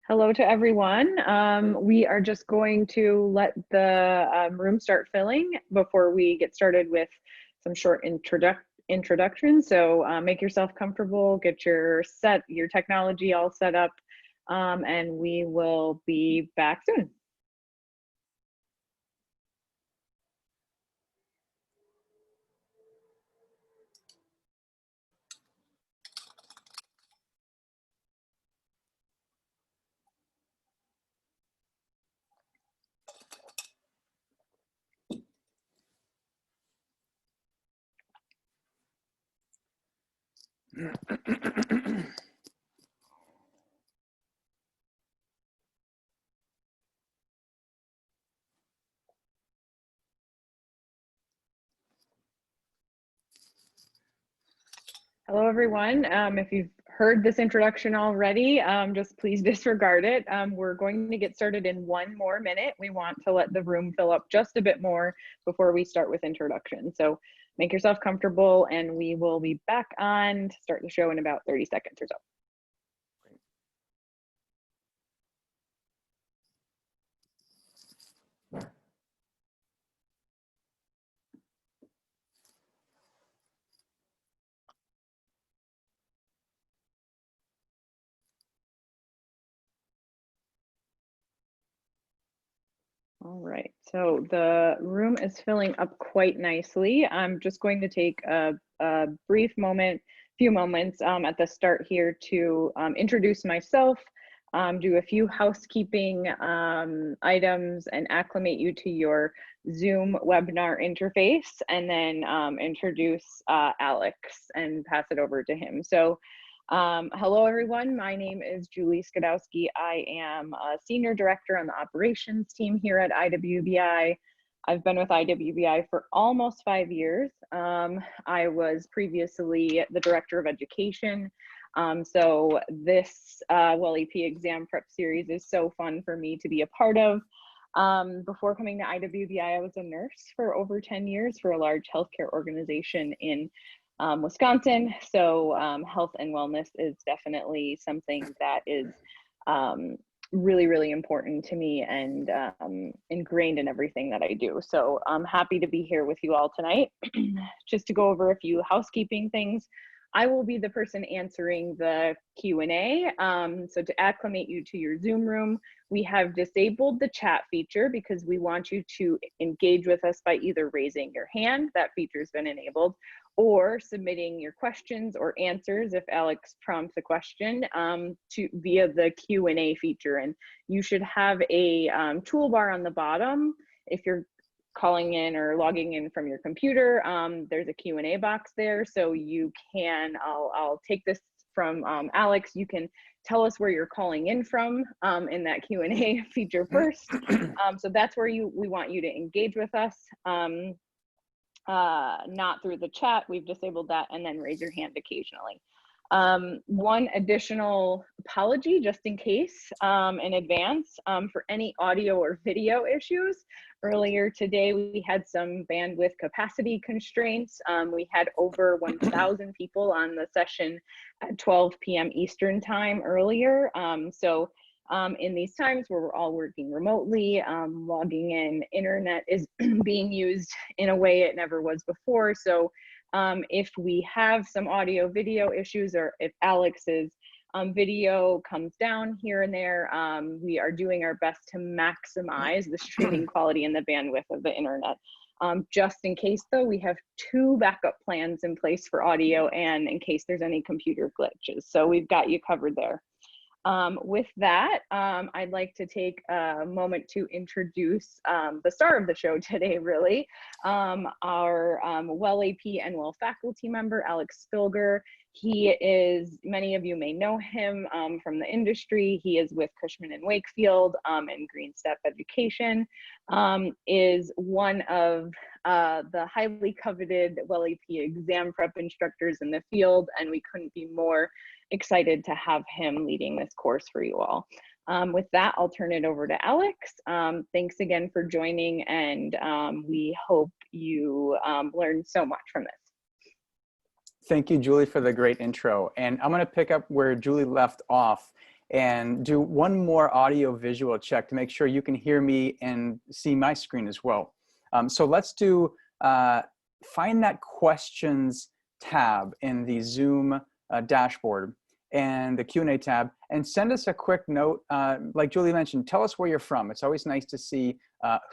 Hello to everyone. We are just going to let the room start filling before we get started with some short introductions. So make yourself comfortable, get your technology all set up, and we will be back soon. Hello, everyone. If you've heard this introduction already, just please disregard it. We're going to get started in 1 more minute. We want to let the room fill up just a bit more before we start with introduction. So make yourself comfortable and we will be back on to start the show in about 30 seconds or so. All right, so the room is filling up quite nicely. I'm just going to take a few moments at the start here to introduce myself, do a few housekeeping items and acclimate you to your Zoom webinar interface, and then introduce Alex and pass it over to him. So hello, everyone. My name is Julie Skadowski. I am a senior director on the operations team here at IWBI. I've been with IWBI for almost 5 years. I was previously the director of education. So this WellEP exam prep series is so fun for me to be a part of. Before coming to IWBI, I was a nurse for over 10 years for a large healthcare organization in Wisconsin. So health and wellness is definitely something that is really, really important to me and ingrained in everything that I do. So I'm happy to be here with you all tonight. Just to go over a few housekeeping things. I will be the person answering the Q&A. So to acclimate you to your Zoom room, we have disabled the chat feature because we want you to engage with us by either raising your hand, that feature's been enabled, or submitting your questions or answers if Alex prompts a question via the Q&A feature. And you should have a toolbar on the bottom. If you're calling in or logging in from your computer, there's a Q&A box there. So you can, I'll take this from Alex, you can tell us where you're calling in from in that Q&A feature first. So that's where we want you to engage with us. Not through the chat, we've disabled that, and then raise your hand occasionally. One additional apology, just in case, in advance, for any audio or video issues. Earlier today, we had some bandwidth capacity constraints. We had over 1,000 people on the session at 12 p.m. Eastern time earlier. So in these times where we're all working remotely, logging in, internet is being used in a way it never was before. So if we have some audio video issues, or if Alex's video comes down here and there, we are doing our best to maximize the streaming quality and the bandwidth of the internet. Just in case though, we have 2 backup plans in place for audio and in case there's any computer glitches. So we've got you covered there. With that, I'd like to take a moment to introduce the star of the show today, really, our WellEP and Well faculty member, Alex Spilger. He is, many of you may know him from the industry. He is with Cushman & Wakefield and Green Step Education, is one of the highly coveted WellEP exam prep instructors in the field, and we couldn't be more excited to have him leading this course for you all. With that, I'll turn it over to Alex. Thanks again for joining, and we hope you learned so much from this. Thank you, Julie, for the great intro. And I'm going to pick up where Julie left off and do one more audio visual check to make sure you can hear me and see my screen as well. So let's do, find that questions tab in the Zoom dashboard and the Q&A tab, and send us a quick note. Like Julie mentioned, tell us where you're from. It's always nice to see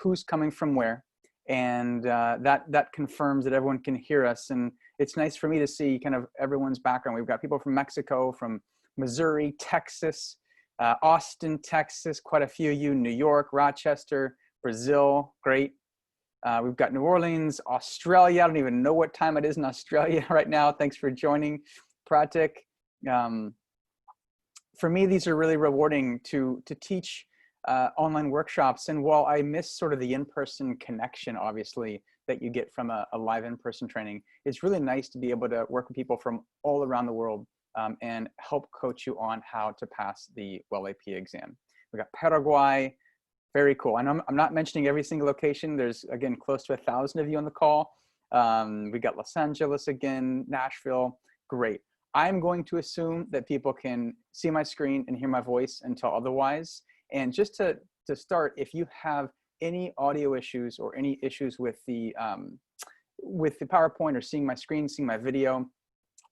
who's coming from where, and that confirms that everyone can hear us. And it's nice for me to see kind of everyone's background. We've got people from Mexico, from Missouri, Texas, Austin, Texas, quite a few of you, New York, Rochester, Brazil, great. We've got New Orleans, Australia. I don't even know what time it is in Australia right now. Thanks for joining, Pratik. For me, these are really rewarding to teach online workshops. And while I miss sort of the in-person connection, obviously, that you get from a live in-person training, it's really nice to be able to work with people from all around the world and help coach you on how to pass the WELL AP exam. We got Paraguay, very cool. And I'm not mentioning every single location. There's, again, close to 1,000 of you on the call. We got Los Angeles again, Nashville, great. I'm going to assume that people can see my screen and hear my voice until otherwise. And just to start, if you have any audio issues or any issues with the PowerPoint or seeing my screen, seeing my video,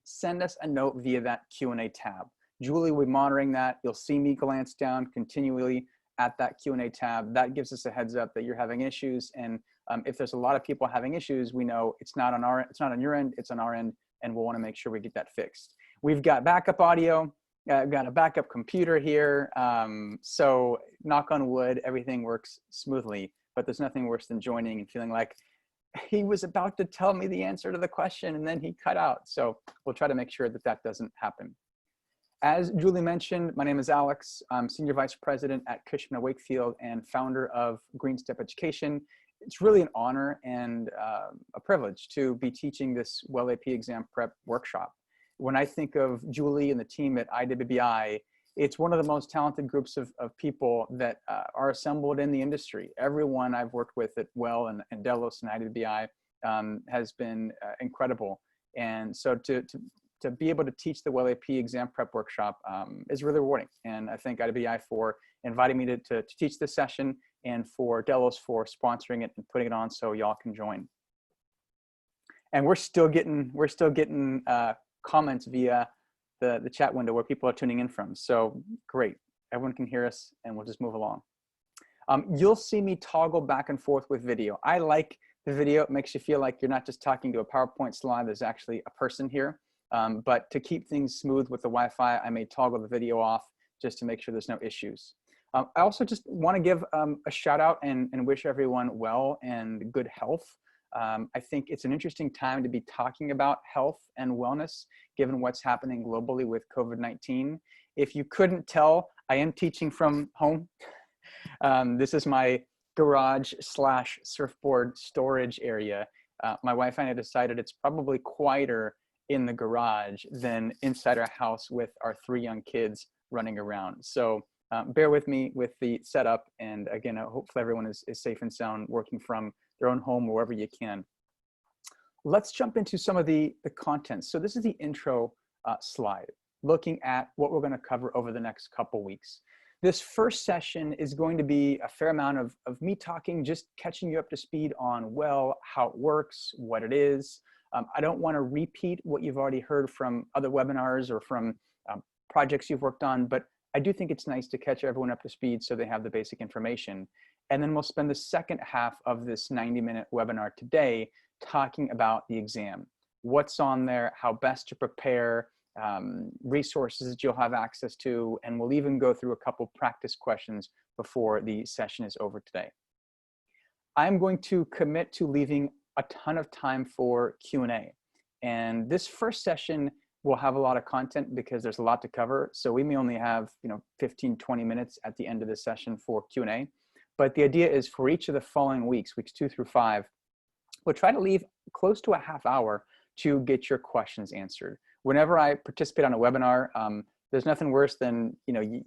send us a note via that Q&A tab. Julie will be monitoring that. You'll see me glance down continually at that Q&A tab. That gives us a heads up that you're having issues. And if there's a lot of people having issues, we know it's not on your end, it's on our end, and we'll want to make sure we get that fixed. We've got backup audio. I've got a backup computer here. So knock on wood, everything works smoothly, but there's nothing worse than joining and feeling like he was about to tell me the answer to the question and then he cut out. So we'll try to make sure that that doesn't happen. As Julie mentioned, my name is Alex. I'm Senior Vice President at Cushman & Wakefield and founder of Green Step Education. It's really an honor and a privilege to be teaching this WELL AP exam prep workshop. When I think of Julie and the team at IWBI, it's one of the most talented groups of people that are assembled in the industry. Everyone I've worked with at WELL and Delos and IWBI has been incredible. And so to be able to teach the WELL AP exam prep workshop is really rewarding. And I thank IWBI for inviting me to teach this session, and for Delos for sponsoring it and putting it on so y'all can join. And we're still getting comments via the chat window where people are tuning in from. So great, everyone can hear us, and we'll just move along. You'll see me toggle back and forth with video. I like the video. It makes you feel like you're not just talking to a PowerPoint slide, there's actually a person here. But to keep things smooth with the Wi-Fi, I may toggle the video off just to make sure there's no issues. I also just want to give a shout out and wish everyone well and good health. I think it's an interesting time to be talking about health and wellness, given what's happening globally with COVID-19. If you couldn't tell, I am teaching from home. This is my garage / surfboard storage area. My wife and I decided it's probably quieter in the garage than inside our house with our 3 young kids running around. So bear with me with the setup. And again, hopefully everyone is safe and sound working from their own home, wherever you can. Let's jump into some of the content. So this is the intro slide, looking at what we're going to cover over the next couple weeks. This first session is going to be a fair amount of me talking, just catching you up to speed on WELL, how it works, what it is. I don't want to repeat what you've already heard from other webinars or from projects you've worked on, but I do think it's nice to catch everyone up to speed so they have the basic information. And then we'll spend the second half of this 90-minute webinar today talking about the exam, what's on there, how best to prepare, resources that you'll have access to, and we'll even go through a couple practice questions before the session is over today. I'm going to commit to leaving a ton of time for Q&A. And this first session will have a lot of content because there's a lot to cover. So we may only have 15, 20 minutes at the end of this session for Q&A. But the idea is for each of the following weeks, weeks 2 through 5, we'll try to leave close to a half hour to get your questions answered. Whenever I participate on a webinar, there's nothing worse than, the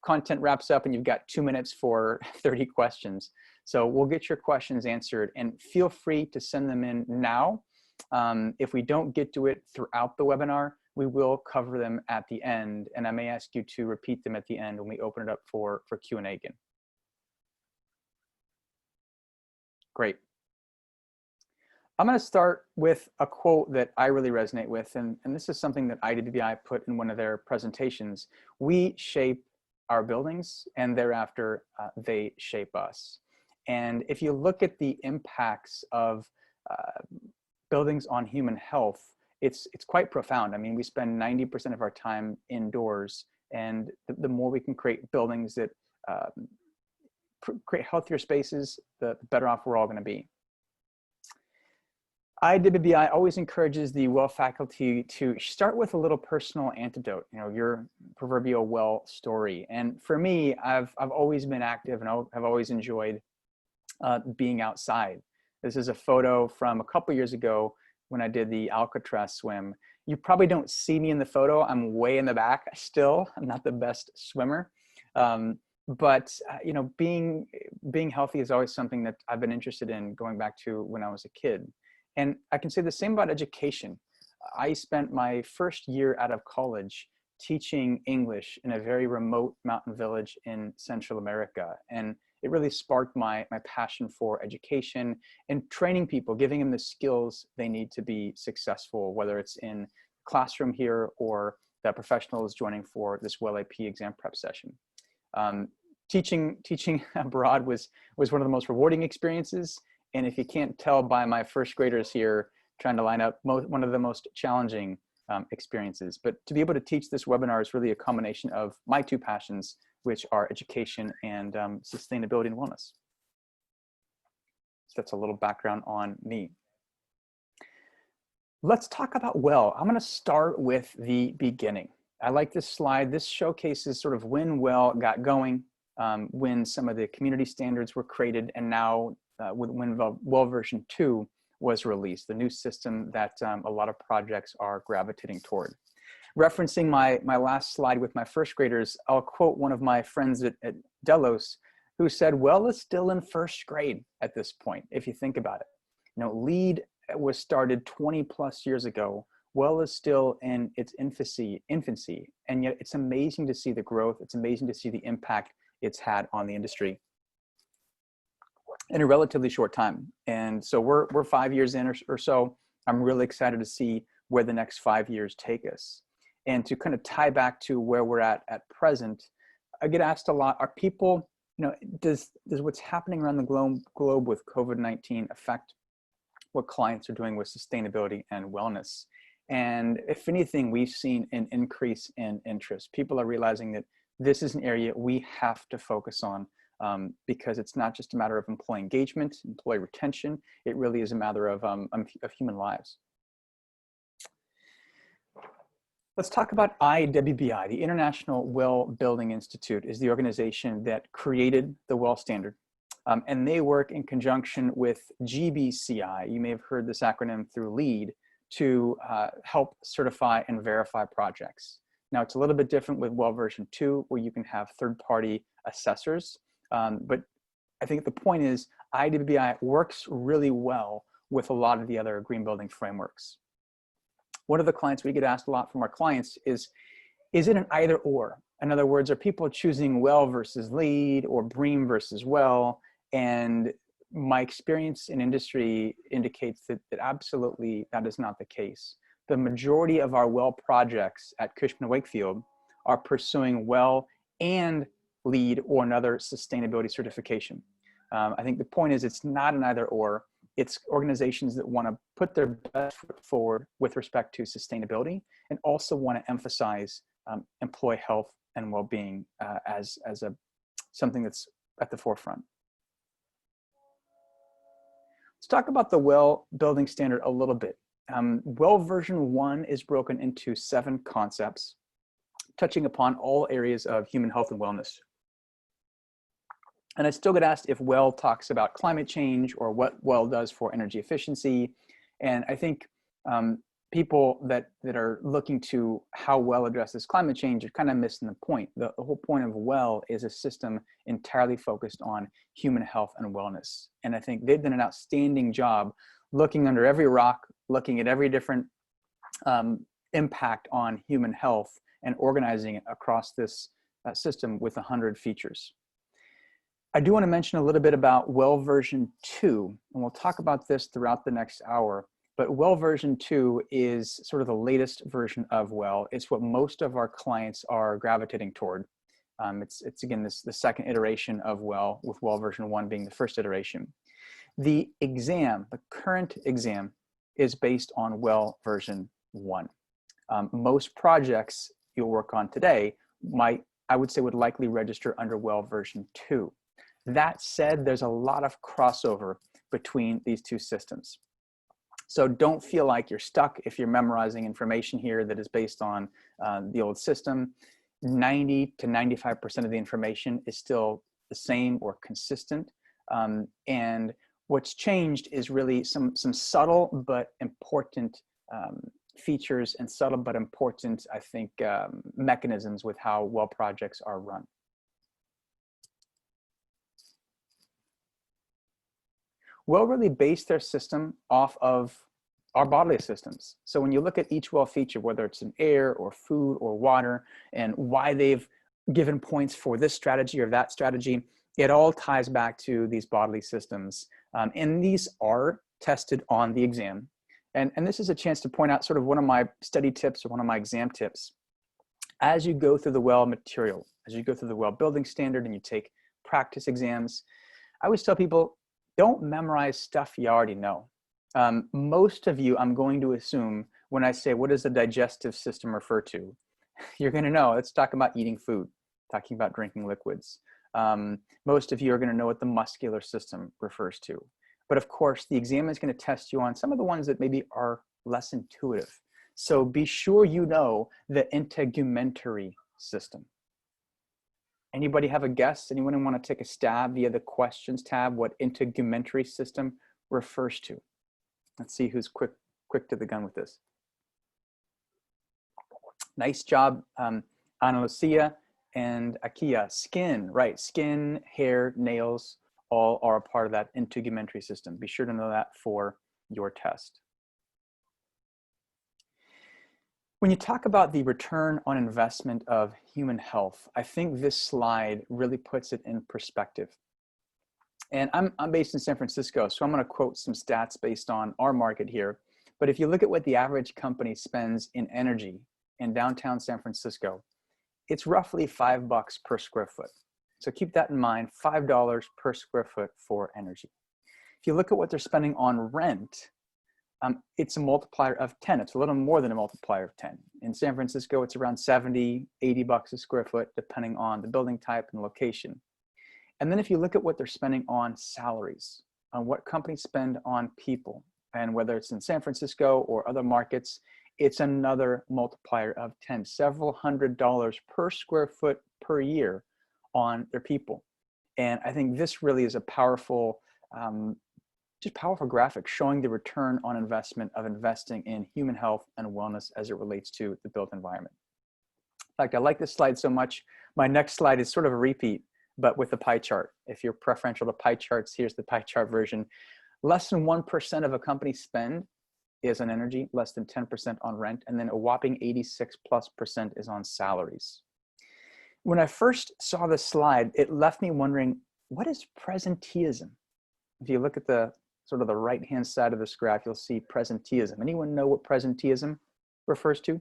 content wraps up and you've got 2 minutes for 30 questions. So we'll get your questions answered, and feel free to send them in now. If we don't get to it throughout the webinar, we will cover them at the end, and I may ask you to repeat them at the end when we open it up for Q&A again. Great. I'm going to start with a quote that I really resonate with, and this is something that IWBI put in one of their presentations. We shape our buildings, and thereafter they shape us. And if you look at the impacts of buildings on human health, it's quite profound. I mean, we spend 90% of our time indoors, and the more we can create buildings that create healthier spaces, the better off we're all going to be. IWBI always encourages the WELL faculty to start with a little personal anecdote, your proverbial WELL story. And for me, I've always been active and have always enjoyed being outside. This is a photo from a couple years ago when I did the Alcatraz swim. You probably don't see me in the photo. I'm way in the back still. I'm not the best swimmer. But being healthy is always something that I've been interested in going back to when I was a kid. And I can say the same about education. I spent my first year out of college teaching English in a very remote mountain village in Central America. And it really sparked my passion for education and training people, giving them the skills they need to be successful, whether it's in classroom here or the professionals joining for this WELL AP exam prep session. Teaching abroad was one of the most rewarding experiences. And if you can't tell by my first graders here, trying to line up one of the most challenging experiences. But to be able to teach this webinar is really a combination of my two passions, which are education and sustainability and wellness. So that's a little background on me. Let's talk about WELL. I'm going to start with the beginning. I like this slide. This showcases sort of when WELL got going, when some of the community standards were created, and now when WELL version 2 was released, the new system that a lot of projects are gravitating toward. Referencing my last slide with my first graders, I'll quote one of my friends at Delos who said, WELL is still in first grade at this point, if you think about it. LEAD was started 20 plus years ago. WELL is still in its infancy, and yet it's amazing to see the growth. It's amazing to see the impact it's had on the industry in a relatively short time. And so we're 5 years in or so. I'm really excited to see where the next 5 years take us. And to kind of tie back to where we're at present, I get asked a lot, are people, does what's happening around the globe with COVID-19 affect what clients are doing with sustainability and wellness? And if anything, we've seen an increase in interest. People are realizing that this is an area we have to focus on, because it's not just a matter of employee engagement, employee retention. It really is a matter of human lives. Let's talk about IWBI. The International WELL Building Institute is the organization that created the WELL standard. And they work in conjunction with GBCI. You may have heard this acronym through LEAD, to help certify and verify projects. Now, it's a little bit different with WELL version 2, where you can have third-party assessors. But I think the point is IWBI works really well with a lot of the other green building frameworks. One of the clients we get asked a lot from our clients is it an either or? In other words, are people choosing WELL versus LEED or BREEAM versus WELL? And my experience in industry indicates that absolutely that is not the case. The majority of our WELL projects at Cushman & Wakefield are pursuing WELL and LEED or another sustainability certification. I think the point is it's not an either or. It's organizations that want to put their best foot forward with respect to sustainability and also want to emphasize employee health and well-being as something that's at the forefront. Let's talk about the WELL building standard a little bit. WELL version 1 is broken into 7 concepts, touching upon all areas of human health and wellness. And I still get asked if WELL talks about climate change or what WELL does for energy efficiency. And I think people that are looking to how WELL addresses climate change are kind of missing the point. The whole point of WELL is a system entirely focused on human health and wellness. And I think they've done an outstanding job looking under every rock, looking at every different impact on human health and organizing it across this system with 100 features. I do want to mention a little bit about Well version 2, and we'll talk about this throughout the next hour. But Well version 2 is sort of the latest version of Well. It's what most of our clients are gravitating toward. It's again, the second iteration of Well, with Well version 1 being the first iteration. The exam, the current exam, is based on Well version 1. Most projects you'll work on today I would say would likely register under Well version 2. That said, there's a lot of crossover between these two systems. So don't feel like you're stuck if you're memorizing information here that is based on the old system. 90 to 95% of the information is still the same or consistent. And what's changed is really some subtle but important features and subtle but important, I think, mechanisms with how Well projects are run. Well really based their system off of our bodily systems. So when you look at each Well feature, whether it's in air or food or water, and why they've given points for this strategy or that strategy, it all ties back to these bodily systems. And these are tested on the exam. And this is a chance to point out sort of one of my study tips or one of my exam tips. As you go through the Well material, as you go through the Well building standard and you take practice exams, I always tell people, don't memorize stuff you already know. Most of you, I'm going to assume, when I say, what does the digestive system refer to? You're going to know, it's talking about eating food, talking about drinking liquids. Most of you are going to know what the muscular system refers to. But of course, the exam is going to test you on some of the ones that maybe are less intuitive. So be sure you know the integumentary system. Anybody have a guess? Anyone want to take a stab via the questions tab what integumentary system refers to? Let's see who's quick to the gun with this. Nice job, Ana Lucia and Akia. Skin, right? Skin, hair, nails, all are a part of that integumentary system. Be sure to know that for your test. When you talk about the return on investment of human health, I think this slide really puts it in perspective. And I'm based in San Francisco, so I'm going to quote some stats based on our market here. But if you look at what the average company spends in energy in downtown San Francisco, it's roughly $5 per square foot. So keep that in mind, $5 per square foot for energy. If you look at what they're spending on rent, it's a multiplier of 10. It's a little more than a multiplier of 10. In San Francisco, it's around 70, $80 a square foot, depending on the building type and location. And then if you look at what they're spending on salaries, on what companies spend on people, and whether it's in San Francisco or other markets, it's another multiplier of 10, several $100s per square foot per year on their people. And I think this really is a powerful, just powerful graphic showing the return on investment of investing in human health and wellness as it relates to the built environment. In fact, I like this slide so much. My next slide is sort of a repeat, but with a pie chart. If you're preferential to pie charts, here's the pie chart version. Less than 1% of a company's spend is on energy, less than 10% on rent, and then a whopping 86+% is on salaries. When I first saw this slide, it left me wondering, what is presenteeism? If you look at the sort of the right-hand side of this graph, you'll see presenteeism. Anyone know what presenteeism refers to?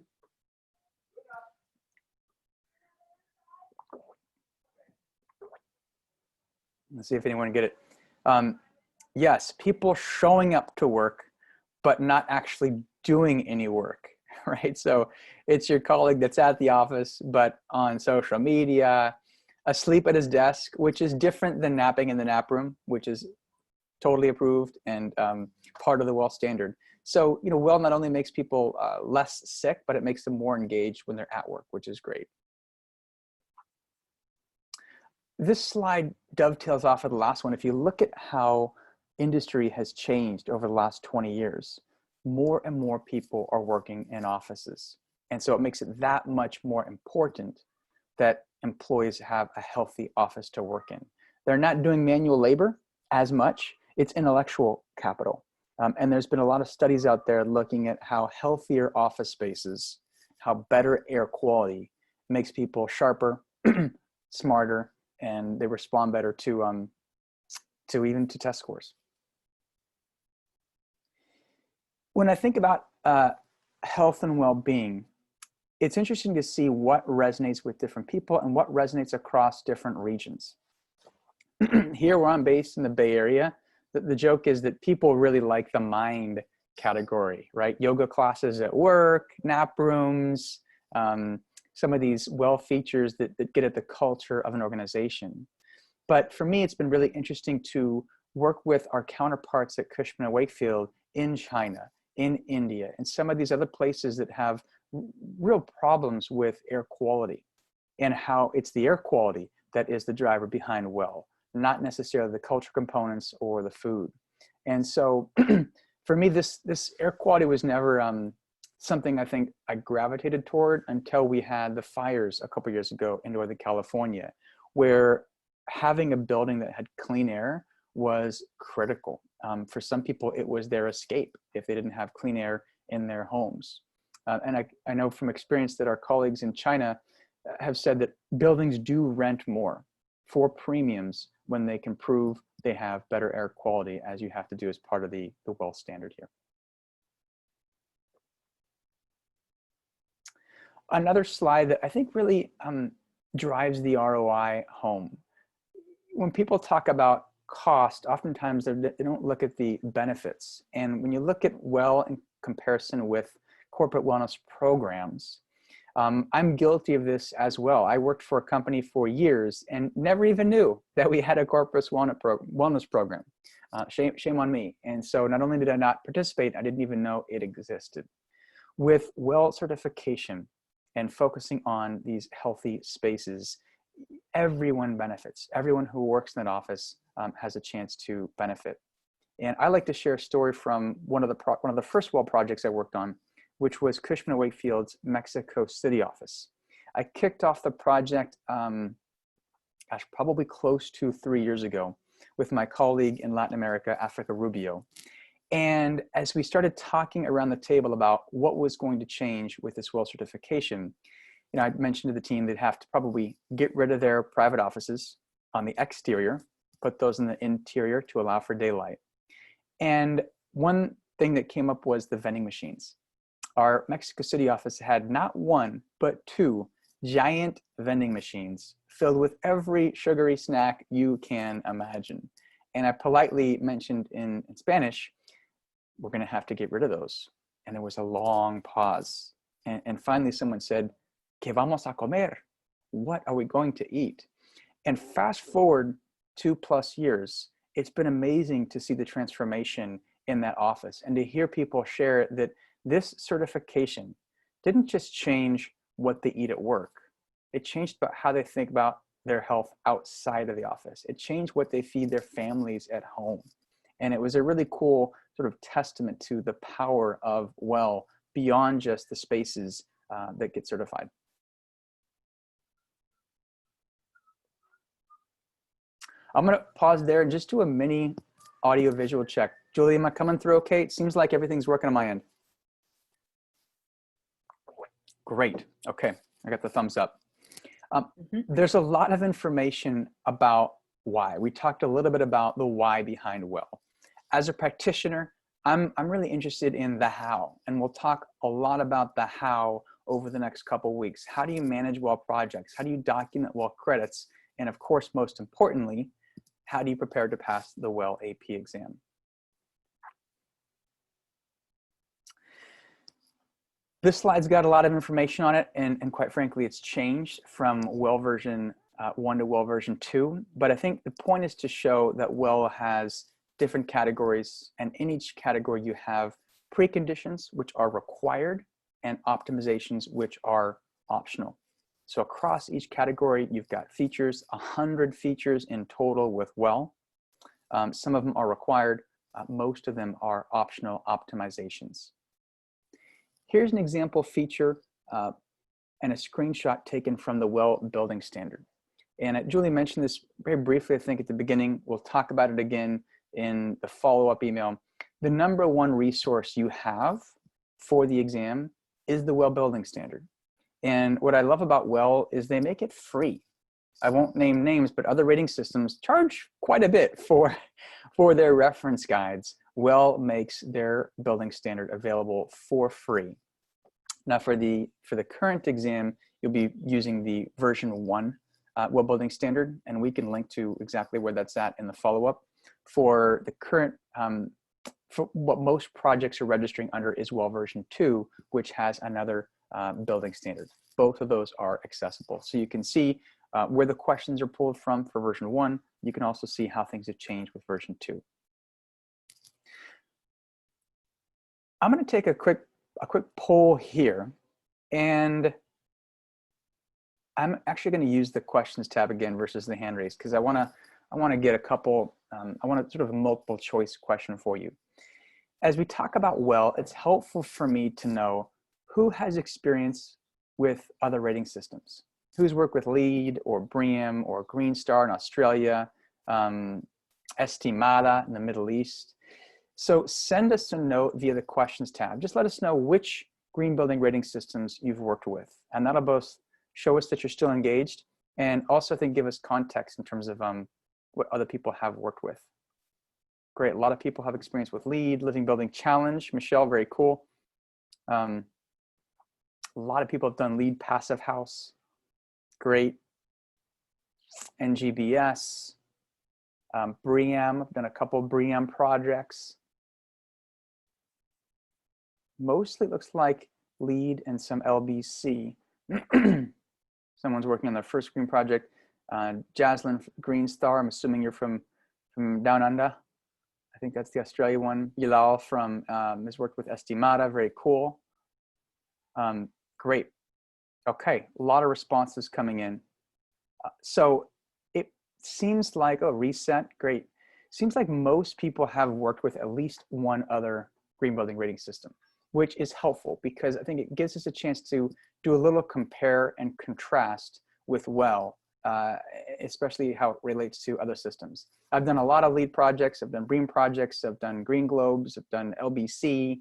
Let's see if anyone get it. Yes, people showing up to work, but not actually doing any work, right? So it's your colleague that's at the office, but on social media, asleep at his desk, which is different than napping in the nap room, which is totally approved and part of the Well standard. So, you know, Well not only makes people less sick, but it makes them more engaged when they're at work, which is great. This slide dovetails off of the last one. If you look at how industry has changed over the last 20 years, more and more people are working in offices. And so it makes it that much more important that employees have a healthy office to work in. They're not doing manual labor as much, it's intellectual capital. And there's been a lot of studies out there looking at how healthier office spaces how better air quality makes people sharper, smarter, and they respond better to even to test scores. When I think about health and well-being, it's interesting to see what resonates with different people and what resonates across different regions. Here where I'm based in the Bay Area, the joke is that people really like the mind category, right? Yoga classes at work, nap rooms, some of these well features that get at the culture of an organization. But for me, it's been really interesting to work with our counterparts at Cushman & Wakefield in China, in India, and some of these other places that have real problems with air quality, and how it's the air quality that is the driver behind well, not necessarily the culture components or the food. And so for me, this air quality was never something I think I gravitated toward until we had the fires a couple years ago in Northern California, where having a building that had clean air was critical. For some people, it was their escape if they didn't have clean air in their homes. And I know from experience that our colleagues in China have said that buildings do rent more for premiums when they can prove they have better air quality, as you have to do as part of the WELL standard here. Another slide that I think really drives the ROI home. When people talk about cost, oftentimes they don't look at the benefits. And when you look at WELL in comparison with corporate wellness programs, I'm guilty of this as well. I worked for a company for years and never even knew that we had a corporate wellness program. Shame on me. And so not only did I not participate, I didn't even know it existed. With WELL certification and focusing on these healthy spaces, everyone benefits. Everyone who works in that office has a chance to benefit. And I like to share a story from one of the first WELL projects I worked on, which was Cushman & Wakefield's Mexico City office. I kicked off the project, probably close to 3 years ago with my colleague in Latin America, Africa Rubio. And as we started talking around the table about what was going to change with this WELL certification, I mentioned to the team they'd have to probably get rid of their private offices on the exterior, put those in the interior to allow for daylight. And one thing that came up was the vending machines. Our Mexico City office had not one, but 2 giant vending machines filled with every sugary snack you can imagine. And I politely mentioned in Spanish, we're going to have to get rid of those. And there was a long pause. And finally someone said, ¿Qué vamos a comer? What are we going to eat? And fast forward 2+ years, it's been amazing to see the transformation in that office and to hear people share that this certification didn't just change what they eat at work. It changed about how they think about their health outside of the office. It changed what they feed their families at home. And it was a really cool sort of testament to the power of WELL beyond just the spaces that get certified. I'm gonna pause there and just do a mini audio visual check. Julie, am I coming through okay? It seems like everything's working on my end. Great, okay, I got the thumbs up. There's a lot of information about why. We talked a little bit about the why behind WELL. As a practitioner, I'm really interested in the how, and we'll talk a lot about the how over the next couple of weeks. How do you manage WELL projects? How do you document WELL credits? And of course, most importantly, how do you prepare to pass the WELL AP exam? This slide's got a lot of information on it, and quite frankly, it's changed from WELL version 1 to WELL version 2. But I think the point is to show that WELL has different categories, and in each category you have preconditions, which are required, and optimizations, which are optional. So across each category, you've got features, 100 features in total with WELL. Some of them are required, most of them are optional optimizations. Here's an example feature and a screenshot taken from the WELL building standard. And Julie mentioned this very briefly, I think, at the beginning. We'll talk about it again in the follow-up email. The #1 resource you have for the exam is the WELL building standard. And what I love about Well is they make it free. I won't name names, but other rating systems charge quite a bit for their reference guides. Well makes their building standard available for free. Now for the current exam, you'll be using the version 1 well building standard, and we can link to exactly where that's at in the follow-up. For the current, for what most projects are registering under is well version 2, which has another building standard. Both of those are accessible. So you can see where the questions are pulled from for version 1. You can also see how things have changed with version 2. I'm going to take a quick poll here, and I'm actually going to use the questions tab again versus the hand raise, because I want to get a couple, I want a sort of multiple choice question for you. As we talk about well, it's helpful for me to know who has experience with other rating systems, who's worked with LEED or BREEAM or Green Star in Australia, Estimada in the Middle East. So send us a note via the questions tab. Just let us know which green building rating systems you've worked with, and that'll both show us that you're still engaged, and also I think give us context in terms of what other people have worked with. Great, a lot of people have experience with LEED, Living Building Challenge. Michelle, very cool. A lot of people have done LEED Passive House. Great. NGBS, BREEAM, I've done a couple of BREEAM projects. Mostly looks like LEED and some LBC. Someone's working on their first green project. Jaslyn Green Star, I'm assuming you're from Down Under. I think that's the Australia one. Yilal from has worked with Estimada, very cool. Great. Okay, a lot of responses coming in. So it seems like, oh, reset, great. Seems like most people have worked with at least one other green building rating system, which is helpful because I think it gives us a chance to do a little compare and contrast with well, especially how it relates to other systems. I've done a lot of LEED projects, I've done BREEAM projects, I've done Green Globes, I've done LBC,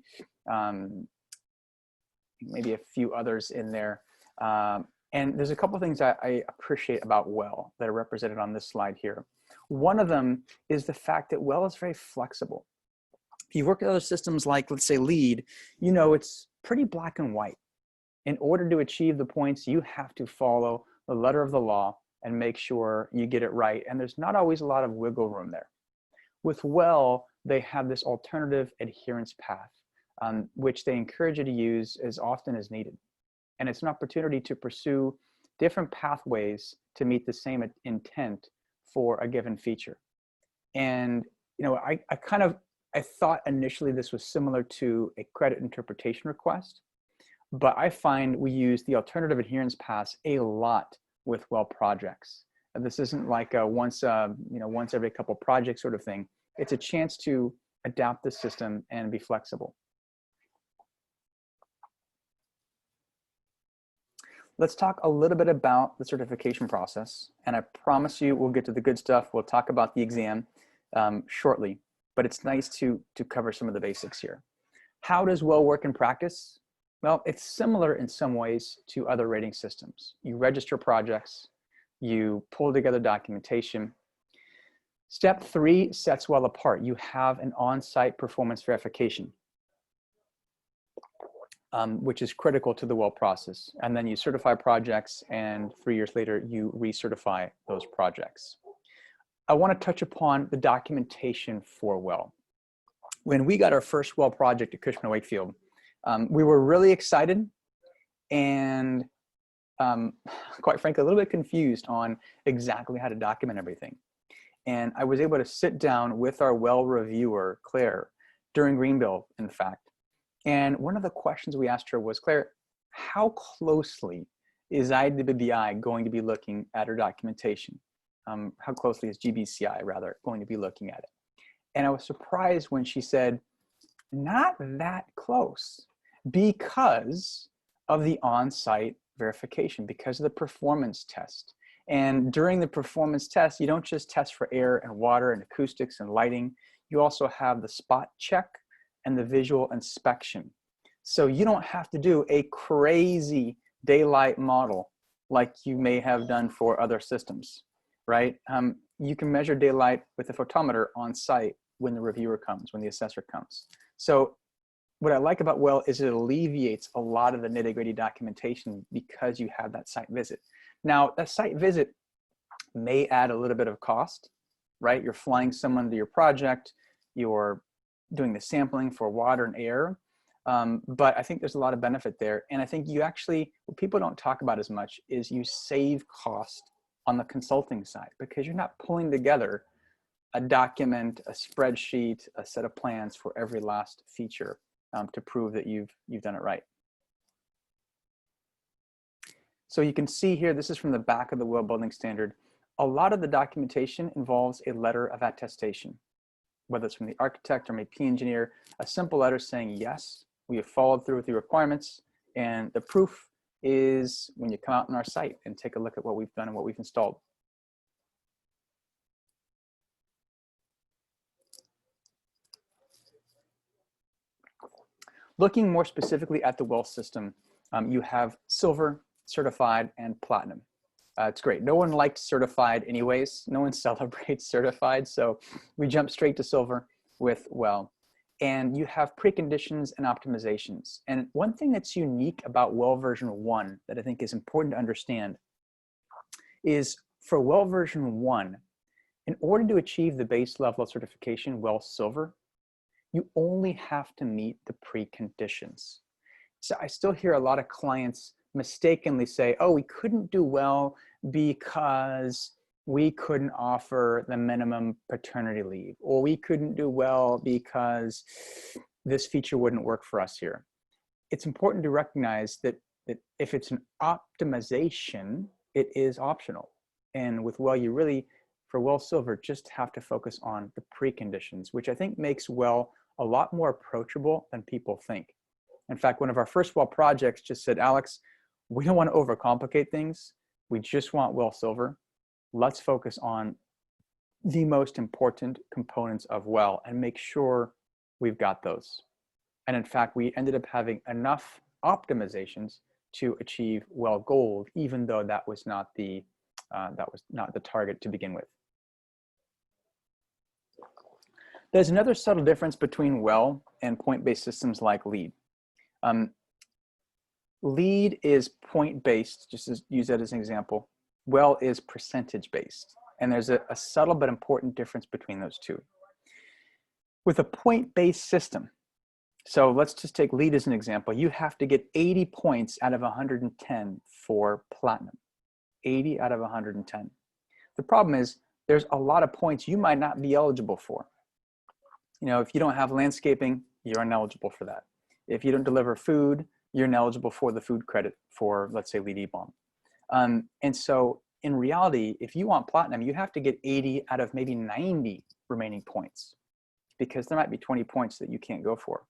maybe a few others in there. And there's a couple of things I appreciate about well that are represented on this slide here. One of them is the fact that well is very flexible. If you work with other systems like, let's say, LEED, you know it's pretty black and white. In order to achieve the points, you have to follow the letter of the law and make sure you get it right. And there's not always a lot of wiggle room there. With well, they have this alternative adherence path, which they encourage you to use as often as needed. And it's an opportunity to pursue different pathways to meet the same intent for a given feature. And you know, I thought initially this was similar to a credit interpretation request, but I find we use the alternative adherence paths a lot with well projects. And this isn't like a once every couple projects sort of thing. It's a chance to adapt the system and be flexible. Let's talk a little bit about the certification process. And I promise you we'll get to the good stuff. We'll talk about the exam shortly, but it's nice to cover some of the basics here. How does well work in practice? Well, it's similar in some ways to other rating systems. You register projects, you pull together documentation. Step 3 sets well apart. You have an on-site performance verification, which is critical to the well process. And then you certify projects, and 3 years later, you recertify those projects. I want to touch upon the documentation for well. When we got our first well project at Cushman & Wakefield, we were really excited and quite frankly, a little bit confused on exactly how to document everything. And I was able to sit down with our well reviewer, Claire, during Greenbuild, in fact. And one of the questions we asked her was, Claire, how closely is IWBI going to be looking at her documentation? How closely is GBCI, rather, going to be looking at it? And I was surprised when she said, not that close, because of the on-site verification, because of the performance test. And during the performance test, you don't just test for air and water and acoustics and lighting. You also have the spot check and the visual inspection. So you don't have to do a crazy daylight model like you may have done for other systems, right? You can measure daylight with a photometer on site when the reviewer comes, when the assessor comes. So what I like about Well is it alleviates a lot of the nitty-gritty documentation because you have that site visit. Now, that site visit may add a little bit of cost, right? You're flying someone to your project, you're doing the sampling for water and air, but I think there's a lot of benefit there. And I think you actually, what people don't talk about as much is you save cost on the consulting side because you're not pulling together a document, a spreadsheet, a set of plans for every last feature to prove that you've done it right. So you can see here, this is from the back of the Well Building Standard. A lot of the documentation involves a letter of attestation, whether it's from the architect or MEP engineer, a simple letter saying, yes, we have followed through with the requirements. And the proof is when you come out on our site and take a look at what we've done and what we've installed. Looking more specifically at the Well system, you have silver, certified, and platinum. It's great. No one likes certified anyways. No one celebrates certified. So we jump straight to silver with Well. And you have preconditions and optimizations. And one thing that's unique about Well version 1 that I think is important to understand is for Well version 1, in order to achieve the base level of certification, Well Silver, you only have to meet the preconditions. So I still hear a lot of clients mistakenly say, oh, we couldn't do Well because we couldn't offer the minimum paternity leave, or we couldn't do Well because this feature wouldn't work for us here. It's important to recognize that if it's an optimization, it is optional. And with Well, you really, for Well Silver, just have to focus on the preconditions, which I think makes Well a lot more approachable than people think. In fact, one of our first Well projects just said, Alex, we don't want to overcomplicate things. We just want Well Silver. Let's focus on the most important components of Well and make sure we've got those. And in fact, we ended up having enough optimizations to achieve Well Gold, even though that was not the target to begin with. There's another subtle difference between Well and point-based systems like LEED. LEED is point-based, just to use that as an example. Well is percentage-based. And there's a subtle but important difference between those two. With a point-based system, so let's just take LEED as an example, you have to get 80 points out of 110 for platinum. 80 out of 110. The problem is there's a lot of points you might not be eligible for. You know, if you don't have landscaping, you're ineligible for that. If you don't deliver food, you're ineligible for the food credit for, let's say, LEED E-Bomb. And so in reality, if you want platinum, you have to get 80 out of maybe 90 remaining points because there might be 20 points that you can't go for.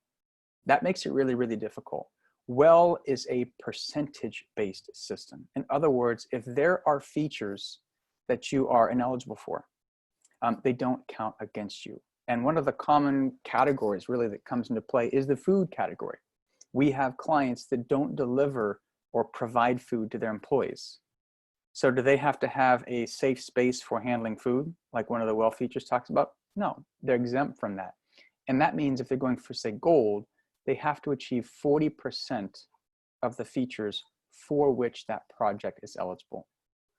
That makes it really, really difficult. Well is a percentage-based system. In other words, if there are features that you are ineligible for, they don't count against you. And one of the common categories really that comes into play is the food category. We have clients that don't deliver or provide food to their employees. So do they have to have a safe space for handling food, like one of the Well features talks about? No, they're exempt from that. And that means if they're going for, say, Gold, they have to achieve 40% of the features for which that project is eligible.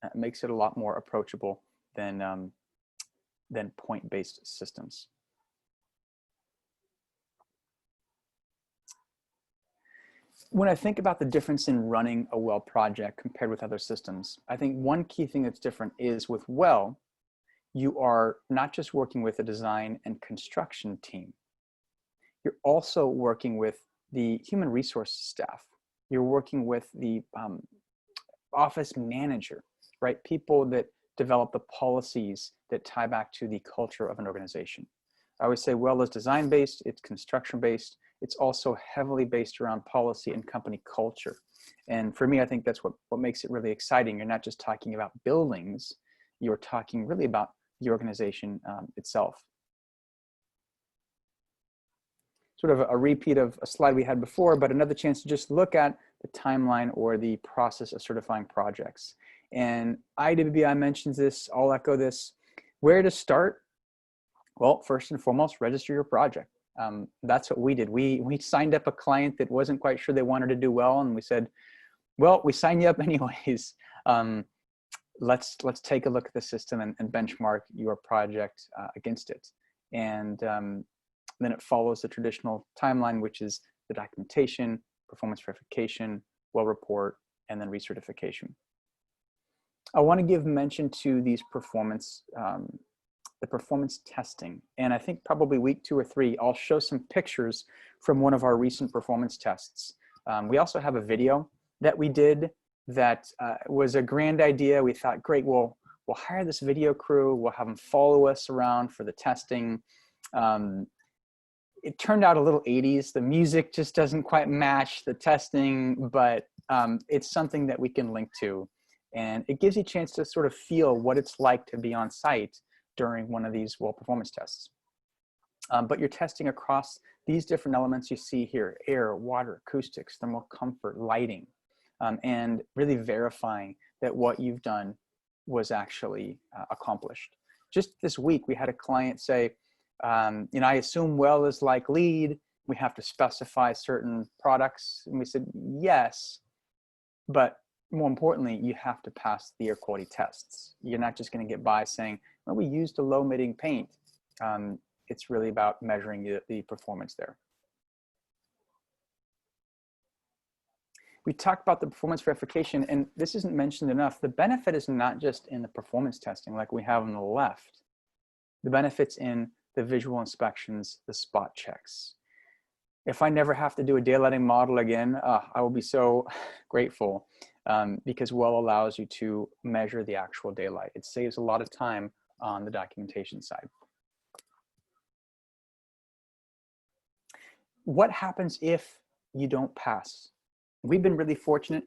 That makes it a lot more approachable than point-based systems. When I think about the difference in running a Well project compared with other systems, I think one key thing that's different is with Well, you are not just working with a design and construction team. You're also working with the human resources staff. You're working with the office manager, right? People that develop the policies that tie back to the culture of an organization. I always say Well is design-based, it's construction-based, it's also heavily based around policy and company culture. And for me, I think that's what makes it really exciting. You're not just talking about buildings, you're talking really about the organization itself. Sort of a repeat of a slide we had before, but another chance to just look at the timeline or the process of certifying projects. And IWBI mentions this, I'll echo this. Where to start? Well, first and foremost, register your project. That's what we did. We signed up a client that wasn't quite sure they wanted to do well, and we said, well, we signed you up anyways. Let's take a look at the system and benchmark your project against it. And then it follows the traditional timeline, which is the documentation, performance verification, well report, and then recertification. I want to give mention to these performance, the performance testing. And I think probably week 2 or 3, I'll show some pictures from one of our recent performance tests. We also have a video that we did that was a grand idea. We thought, great, we'll hire this video crew. We'll have them follow us around for the testing. It turned out a little 80s. The music just doesn't quite match the testing, but it's something that we can link to. And it gives you a chance to sort of feel what it's like to be on site during one of these well performance tests. But you're testing across these different elements you see here: air, water, acoustics, thermal comfort, lighting, and really verifying that what you've done was actually accomplished. Just this week, we had a client say, you know, I assume well is like lead. We have to specify certain products. And we said, yes, but more importantly, you have to pass the air quality tests. You're not just going to get by saying, well, we used a low emitting paint. It's really about measuring the performance there. We talked about the performance verification, and this isn't mentioned enough. The benefit is not just in the performance testing like we have on the left. The benefit's in the visual inspections, the spot checks. If I never have to do a daylighting model again, I will be so grateful, because WELL allows you to measure the actual daylight. It saves a lot of time on the documentation side. What happens if you don't pass? We've been really fortunate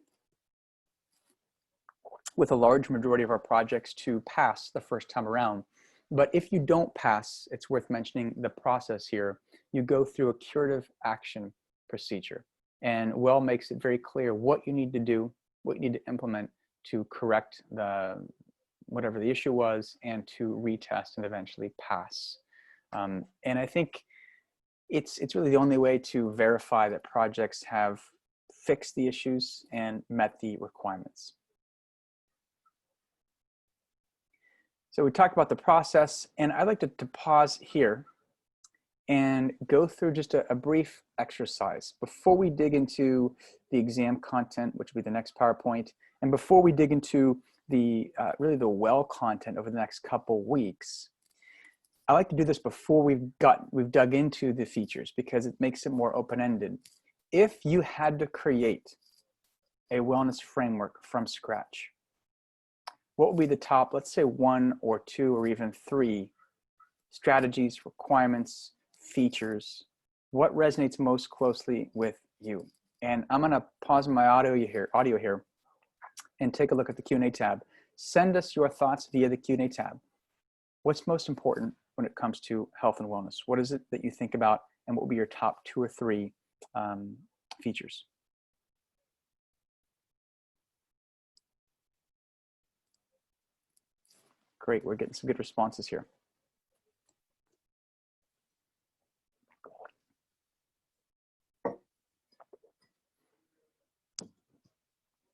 with a large majority of our projects to pass the first time around. But if you don't pass, it's worth mentioning the process here. You go through a curative action procedure, and WELL makes it very clear what you need to do, what you need to implement to correct whatever the issue was, and to retest and eventually pass. And I think it's really the only way to verify that projects have fixed the issues and met the requirements. So we talked about the process, and I'd like to pause here and go through just a brief exercise before we dig into the exam content, which will be the next PowerPoint, and before we dig into the really the WELL content over the next couple weeks. I like to do this before we've dug into the features, because it makes it more open-ended. If you had to create a wellness framework from scratch, what would be the top, let's say 1 or 2 or even 3 strategies, requirements, features? What resonates most closely with you? And I'm gonna pause my audio here and take a look at the Q&A tab. Send us your thoughts via the Q&A tab. What's most important when it comes to health and wellness? What is it that you think about, and what would be your top 2 or 3 features? Great, we're getting some good responses here. I'll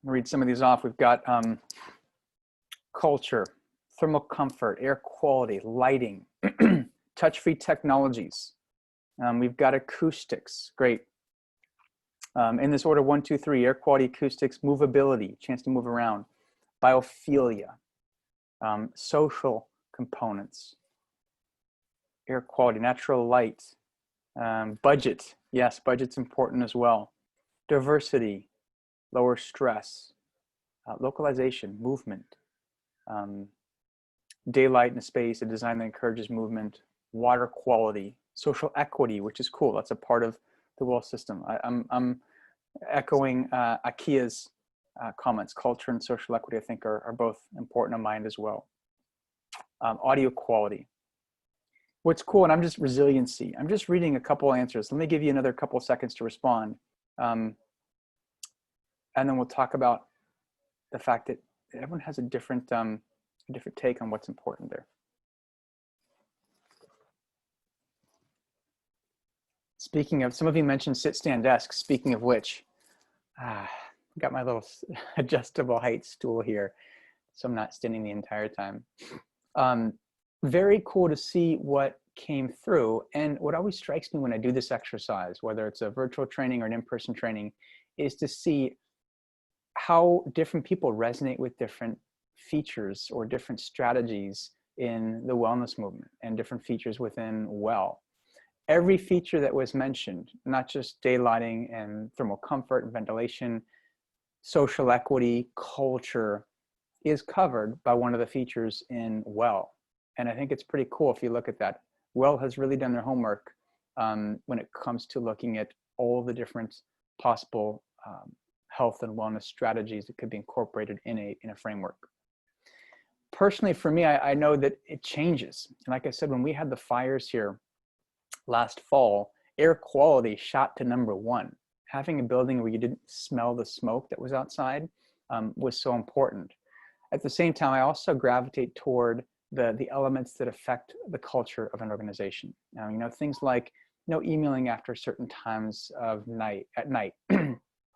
read some of these off. We've got culture, thermal comfort, air quality, lighting, touch-free technologies. We've got acoustics, great. In this order, 1, 2, 3, air quality, acoustics, movability, chance to move around, biophilia, social components, air quality, natural light, budget. Yes, budget's important as well. Diversity, lower stress, localization, movement, daylight in a space, a design that encourages movement, water quality, social equity, which is cool. That's a part of the WELL system. I'm echoing Akia's comments. Culture and social equity, I think, are both important in mind as well. Audio quality. What's cool, and I'm just resiliency. I'm just reading a couple answers. Let me give you another couple seconds to respond. And then we'll talk about the fact that everyone has a different take on what's important there. Speaking of, some of you mentioned sit, stand, desk. Speaking of which, got my little adjustable height stool here, so I'm not standing the entire time. Very cool to see what came through. And what always strikes me when I do this exercise, whether it's a virtual training or an in-person training, is to see how different people resonate with different features or different strategies in the wellness movement and different features within WELL. Every feature that was mentioned, not just daylighting and thermal comfort and ventilation, social equity, culture, is covered by one of the features in WELL. And I think it's pretty cool if you look at that. WELL has really done their homework when it comes to looking at all the different possible health and wellness strategies that could be incorporated in a framework. Personally, for me, I know that it changes. And like I said, when we had the fires here last fall, air quality shot to #1. Having a building where you didn't smell the smoke that was outside was so important. At the same time, I also gravitate toward the elements that affect the culture of an organization. Now, you know, things like no emailing after certain times of at night,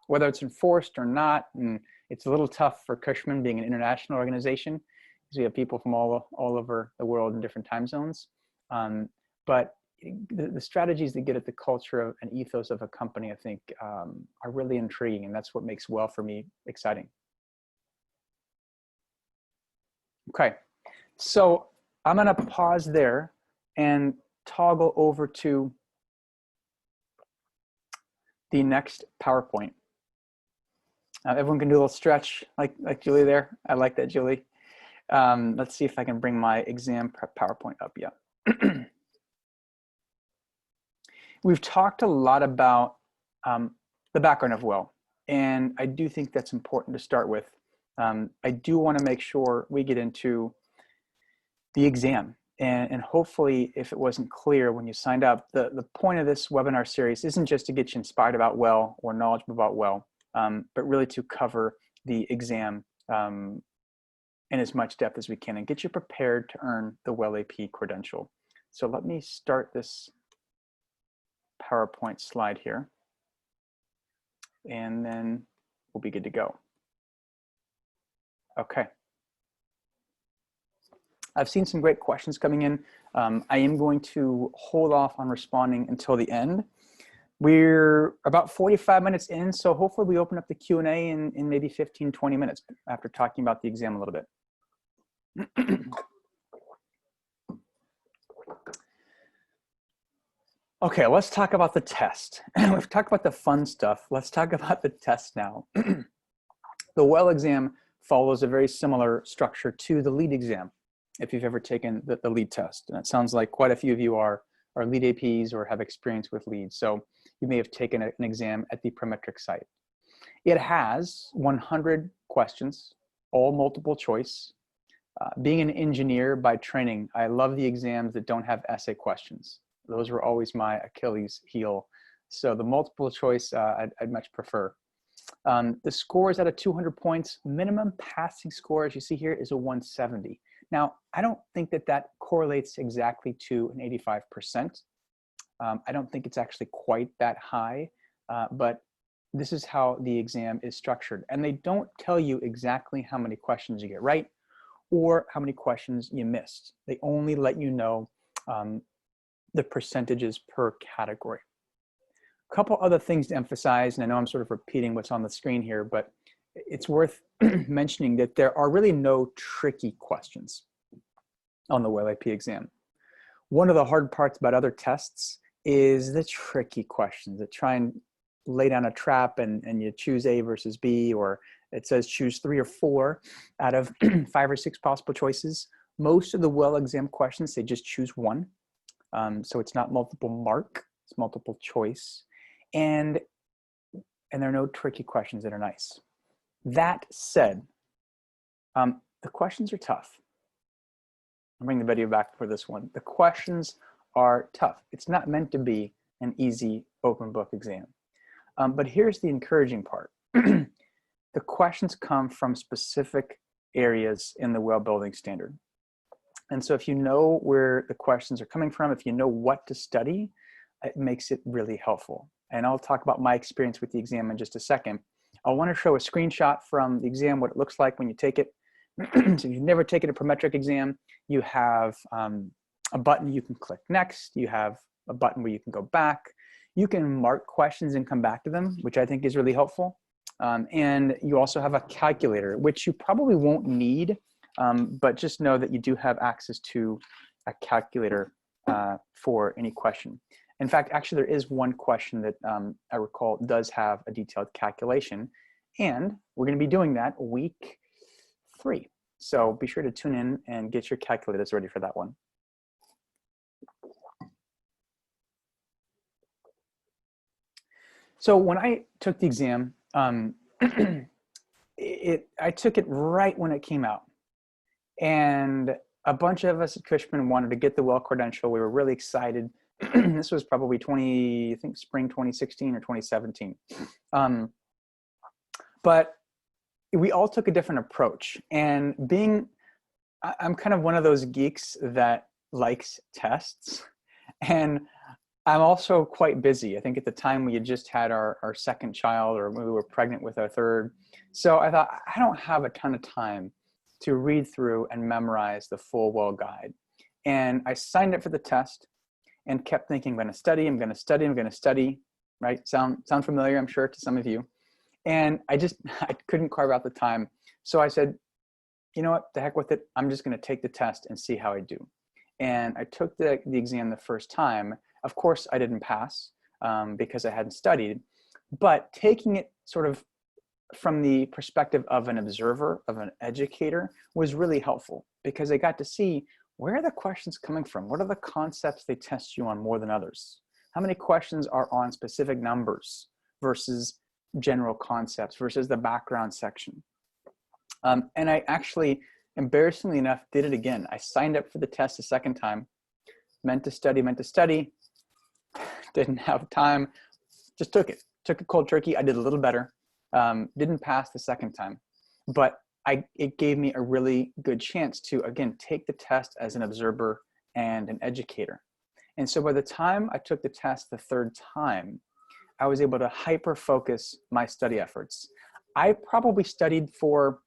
whether it's enforced or not. And it's a little tough for Cushman being an international organization because we have people from all over the world in different time zones. But the strategies that get at the culture of an ethos of a company, I think, are really intriguing, and that's what makes WELL for me exciting. Okay, so I'm gonna pause there and toggle over to the next PowerPoint. Everyone can do a little stretch like Julie there. I like that, Julie. Let's see if I can bring my exam prep PowerPoint up yet. We've talked a lot about the background of WELL, and I do think that's important to start with. I do want to make sure we get into the exam, and hopefully, if it wasn't clear when you signed up, the point of this webinar series isn't just to get you inspired about WELL or knowledgeable about WELL, but really to cover the exam in as much depth as we can and get you prepared to earn the WELL AP credential. So let me start this PowerPoint slide here, and then we'll be good to go. Okay. I've seen some great questions coming in. I am going to hold off on responding until the end. We're about 45 minutes in, so hopefully we open up the Q&A in maybe 15, 20 minutes after talking about the exam a little bit. Okay, let's talk about the test. We've talked about the fun stuff. Let's talk about the test now. The WELL exam follows a very similar structure to the LEAD exam, if you've ever taken the LEAD test. And it sounds like quite a few of you are LEAD APs or have experience with LEAD. So you may have taken an exam at the Prometric site. It has 100 questions, all multiple choice. Being an engineer by training, I love the exams that don't have essay questions. Those were always my Achilles heel. So the multiple choice, I'd much prefer. The score is at 200 points. Minimum passing score, as you see here, is a 170. Now, I don't think that correlates exactly to an 85%. I don't think it's actually quite that high, but this is how the exam is structured. And they don't tell you exactly how many questions you get right or how many questions you missed. They only let you know the percentages per category. A couple other things to emphasize, and I know I'm sort of repeating what's on the screen here, but it's worth mentioning that there are really no tricky questions on the WELL AP exam. One of the hard parts about other tests is the tricky questions that try and lay down a trap and you choose A versus B, or it says choose 3 or 4 out of 5 or 6 possible choices. Most of the WELL exam questions, they just choose 1. So it's not multiple mark, it's multiple choice. And there are no tricky questions that are nice. That said, the questions are tough. I'll bring the video back for this one. The questions are tough. It's not meant to be an easy open book exam. But here's the encouraging part. the questions come from specific areas in the well building standard. And so if you know where the questions are coming from, if you know what to study, it makes it really helpful. And I'll talk about my experience with the exam in just a second. I want to show a screenshot from the exam, what it looks like when you take it. So if you've never taken a prometric exam, you have a button you can click next. You have a button where you can go back. You can mark questions and come back to them, which I think is really helpful. And you also have a calculator, which you probably won't need, but just know that you do have access to a calculator for any question. In fact, actually, there is one question that I recall does have a detailed calculation, and we're going to be doing that week 3. So be sure to tune in and get your calculators ready for that one. So when I took the exam, I took it right when it came out. And a bunch of us at Cushman wanted to get the well credential. We were really excited. This was probably spring 2016 or 2017. But we all took a different approach. And I'm kind of one of those geeks that likes tests. And I'm also quite busy. I think at the time we had just had our second child, or we were pregnant with our third. So I thought, I don't have a ton of time to read through and memorize the full well guide. And I signed up for the test and kept thinking, I'm going to study, I'm going to study, I'm going to study, right? Sound familiar, I'm sure, to some of you. And I couldn't carve out the time. So I said, you know what, the heck with it. I'm just going to take the test and see how I do. And I took the exam the first time. Of course, I didn't pass because I hadn't studied, but taking it sort of from the perspective of an observer, of an educator, was really helpful because I got to see, where are the questions coming from? What are the concepts they test you on more than others? How many questions are on specific numbers versus general concepts versus the background section? And I actually, embarrassingly enough, did it again. I signed up for the test a second time, meant to study, didn't have time, just took it cold turkey. I did a little better, didn't pass the second time, but it gave me a really good chance to, again, take the test as an observer and an educator. And so by the time I took the test the third time, I was able to hyper focus my study efforts. I probably studied for,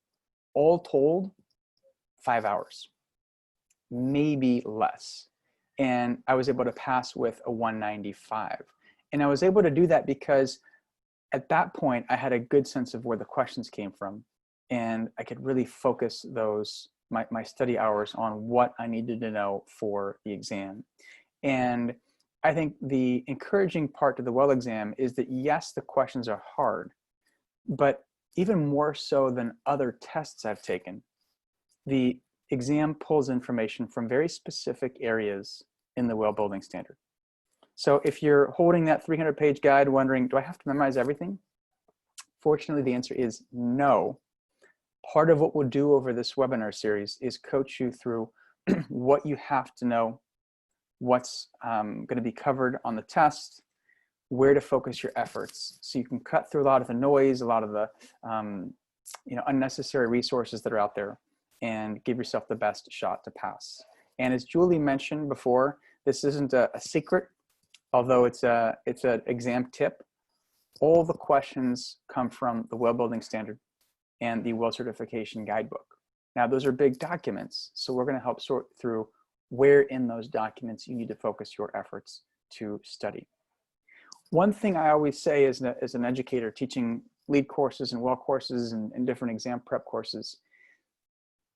all told, 5 hours, maybe less. And I was able to pass with a 195. And I was able to do that because at that point, I had a good sense of where the questions came from. And I could really focus my study hours on what I needed to know for the exam. And I think the encouraging part to the well exam is that, yes, the questions are hard, but even more so than other tests I've taken, the exam pulls information from very specific areas in the well building standard. So if you're holding that 300-page guide wondering, do I have to memorize everything? Fortunately, the answer is no. Part of what we'll do over this webinar series is coach you through what you have to know, what's going to be covered on the test, where to focus your efforts, so you can cut through a lot of the noise, a lot of the unnecessary resources that are out there, and give yourself the best shot to pass. And as Julie mentioned before, this isn't a secret, although it's an exam tip. All the questions come from the well building standard and the well certification guidebook. Now, those are big documents, so we're going to help sort through where in those documents you need to focus your efforts to study. One thing I always say as an educator teaching lead courses and well courses and different exam prep courses,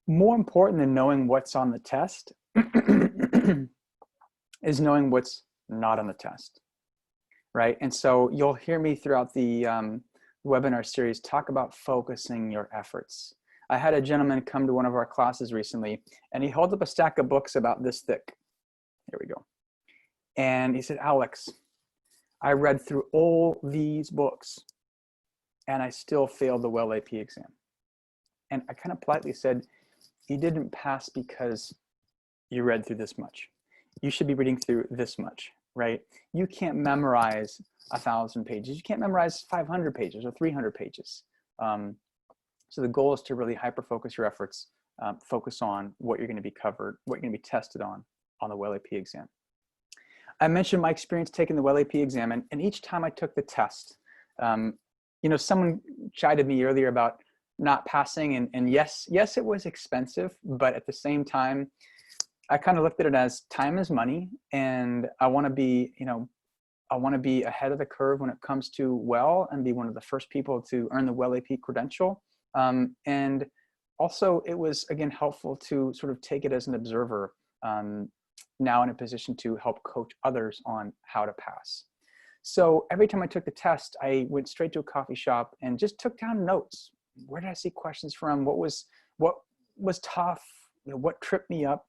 more important than knowing what's on the test is knowing what's not on the test, right? And so you'll hear me throughout the webinar series talk about focusing your efforts. I had a gentleman come to one of our classes recently, and he held up a stack of books about this thick. Here we go. And he said, Alex, I read through all these books and I still failed the well AP exam. And I kind of politely said, you didn't pass because you read through this much. You should be reading through this much, right? You can't memorize 1,000 pages. You can't memorize 500 pages or 300 pages. So the goal is to really hyper-focus your efforts, focus on what you're going to be covered, what you're going to be tested on the WELL AP exam. I mentioned my experience taking the WELL AP exam, and each time I took the test, you know, someone chided me earlier about not passing, and yes, it was expensive, but at the same time, I kind of looked at it as time is money, and I want to be, you know, I want to be ahead of the curve when it comes to WELL and be one of the first people to earn the WELL AP credential. And also it was, again, helpful to sort of take it as an observer, now in a position to help coach others on how to pass. So every time I took the test, I went straight to a coffee shop and just took down notes. Where did I see questions from? What was tough? You know, what tripped me up?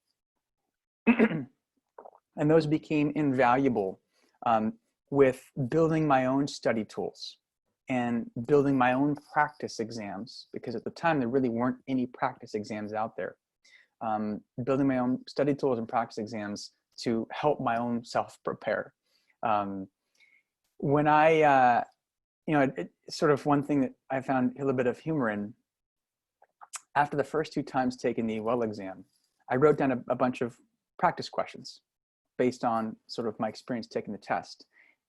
And those became invaluable with building my own study tools and building my own practice exams, because at the time there really weren't any practice exams out there. Building my own study tools and practice exams to help my own self-prepare. When I, you know, sort of one thing that I found a little bit of humor in, after the first 2 times taking the WELL exam, I wrote down a bunch of practice questions based on sort of my experience taking the test.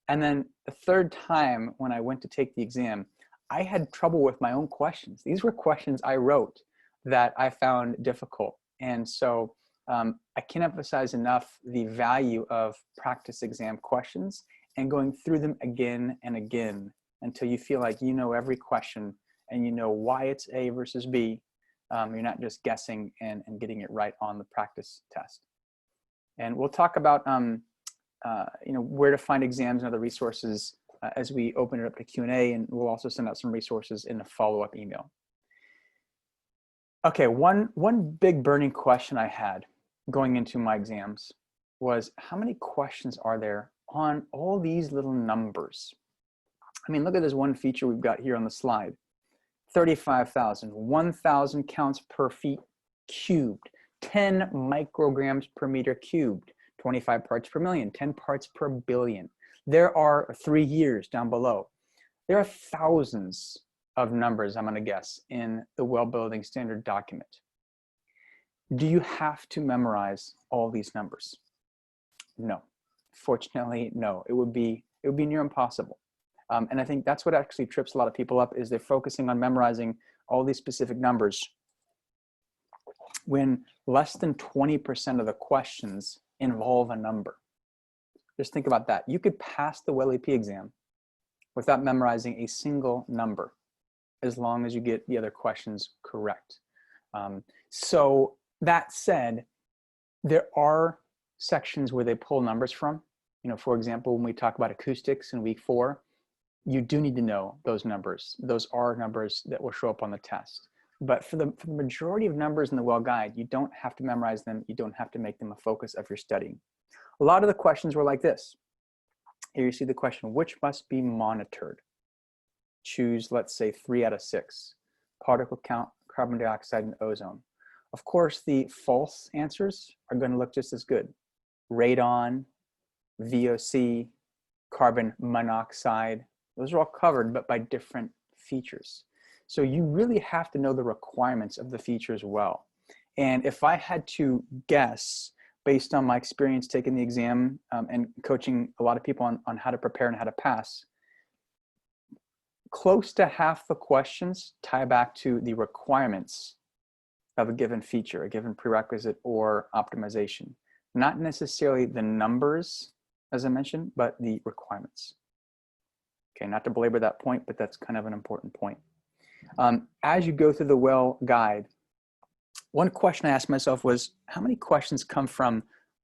And then the 3rd time when I went to take the exam, I had trouble with my own questions. These were questions I wrote that I found difficult. And so I can't emphasize enough the value of practice exam questions and going through them again and again until you feel like you know every question and you know why it's A versus B. You're not just guessing and getting it right on the practice test. And we'll talk about you know, where to find exams and other resources as we open it up to Q&A, and we'll also send out some resources in a follow-up email. Okay, one big burning question I had going into my exams was, how many questions are there on all these little numbers? I mean, look at this one feature we've got here on the slide. 35,000, 1,000 counts per feet cubed, 10 micrograms per meter cubed, 25 parts per million, 10 parts per billion. There are 3 years down below. There are thousands of numbers, I'm going to guess, in the WELL Building Standard document. Do you have to memorize all these numbers? No. Fortunately, no. It would be near impossible. And I think that's what actually trips a lot of people up, is they're focusing on memorizing all these specific numbers when less than 20% of the questions involve a number. Just think about that. You could pass the WELL AP exam without memorizing a single number, as long as you get the other questions correct. So that said, there are sections where they pull numbers from. You know, for example, when we talk about acoustics in week 4, you do need to know those numbers. Those are numbers that will show up on the test. But for the majority of numbers in the WELL Guide, you don't have to memorize them. You don't have to make them a focus of your studying. A lot of the questions were like this. Here you see the question, which must be monitored? Choose, let's say, 3 out of 6. Particle count, carbon dioxide, and ozone. Of course, the false answers are going to look just as good. Radon, VOC, carbon monoxide. Those are all covered, but by different features. So you really have to know the requirements of the features well. And if I had to guess, based on my experience taking the exam and coaching a lot of people on how to prepare and how to pass, close to half the questions tie back to the requirements of a given feature, a given prerequisite or optimization. Not necessarily the numbers, as I mentioned, but the requirements. Okay, not to belabor that point, but that's kind of an important point. As you go through the WELL Guide, one question I asked myself was, how many questions come from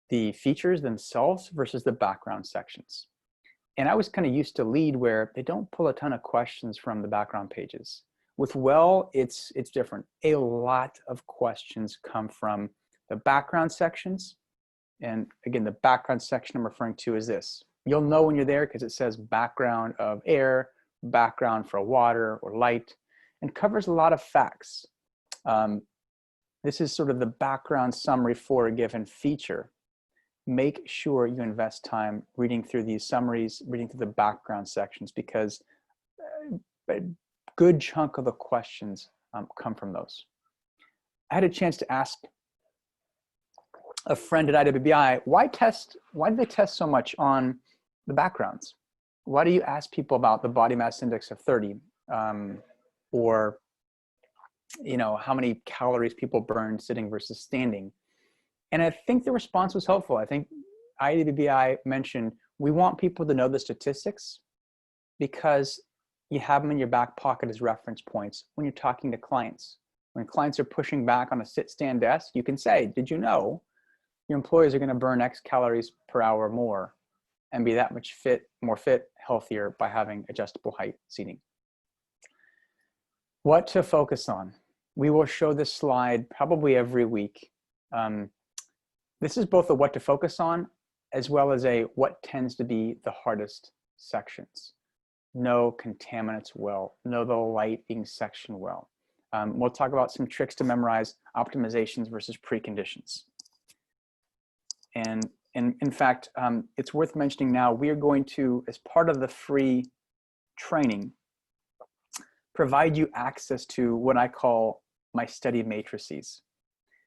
the features themselves versus the background sections? And I was kind of used to LEAD, where they don't pull a ton of questions from the background pages. With WELL, it's different. A lot of questions come from the background sections. And again, the background section I'm referring to is this. You'll know when you're there because it says background of air, background for water or light, and covers a lot of facts. This is sort of the background summary for a given feature. Make sure you invest time reading through these summaries, reading through the background sections, because a good chunk of the questions come from those. I had a chance to ask a friend at IWBI, why do they test so much on the backgrounds? Why do you ask people about the body mass index of 30? Or, you know, how many calories people burn sitting versus standing? And I think the response was helpful. I think IWBI mentioned, we want people to know the statistics because you have them in your back pocket as reference points when you're talking to clients. When clients are pushing back on a sit-stand desk, you can say, did you know your employees are going to burn X calories per hour more and be that much more fit, healthier by having adjustable height seating? What to focus on? We will show this slide probably every week. This is both a what to focus on as well as a what tends to be the hardest sections. Know contaminants well, know the lighting section well. We'll talk about some tricks to memorize optimizations versus preconditions. And in fact, it's worth mentioning now, we are going to, as part of the free training, provide you access to what I call my study matrices.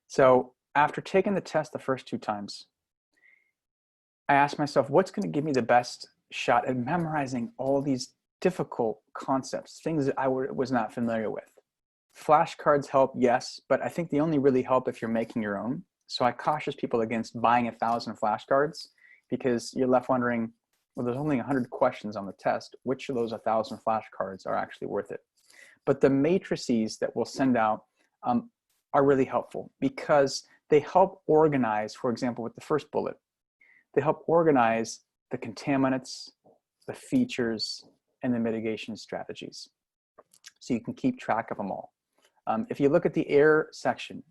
So after taking the test the first 2 times, I asked myself, what's going to give me the best shot at memorizing all these difficult concepts, things that I was not familiar with? Flashcards help, yes, but I think they only really help if you're making your own. So I caution people against buying 1,000 flashcards because you're left wondering, well, there's only 100 questions on the test. Which of those 1,000 flashcards are actually worth it? But the matrices that we'll send out are really helpful because they help organize, for example, with the first bullet, they help organize the contaminants, the features, and the mitigation strategies. So you can keep track of them all. If you look at the air section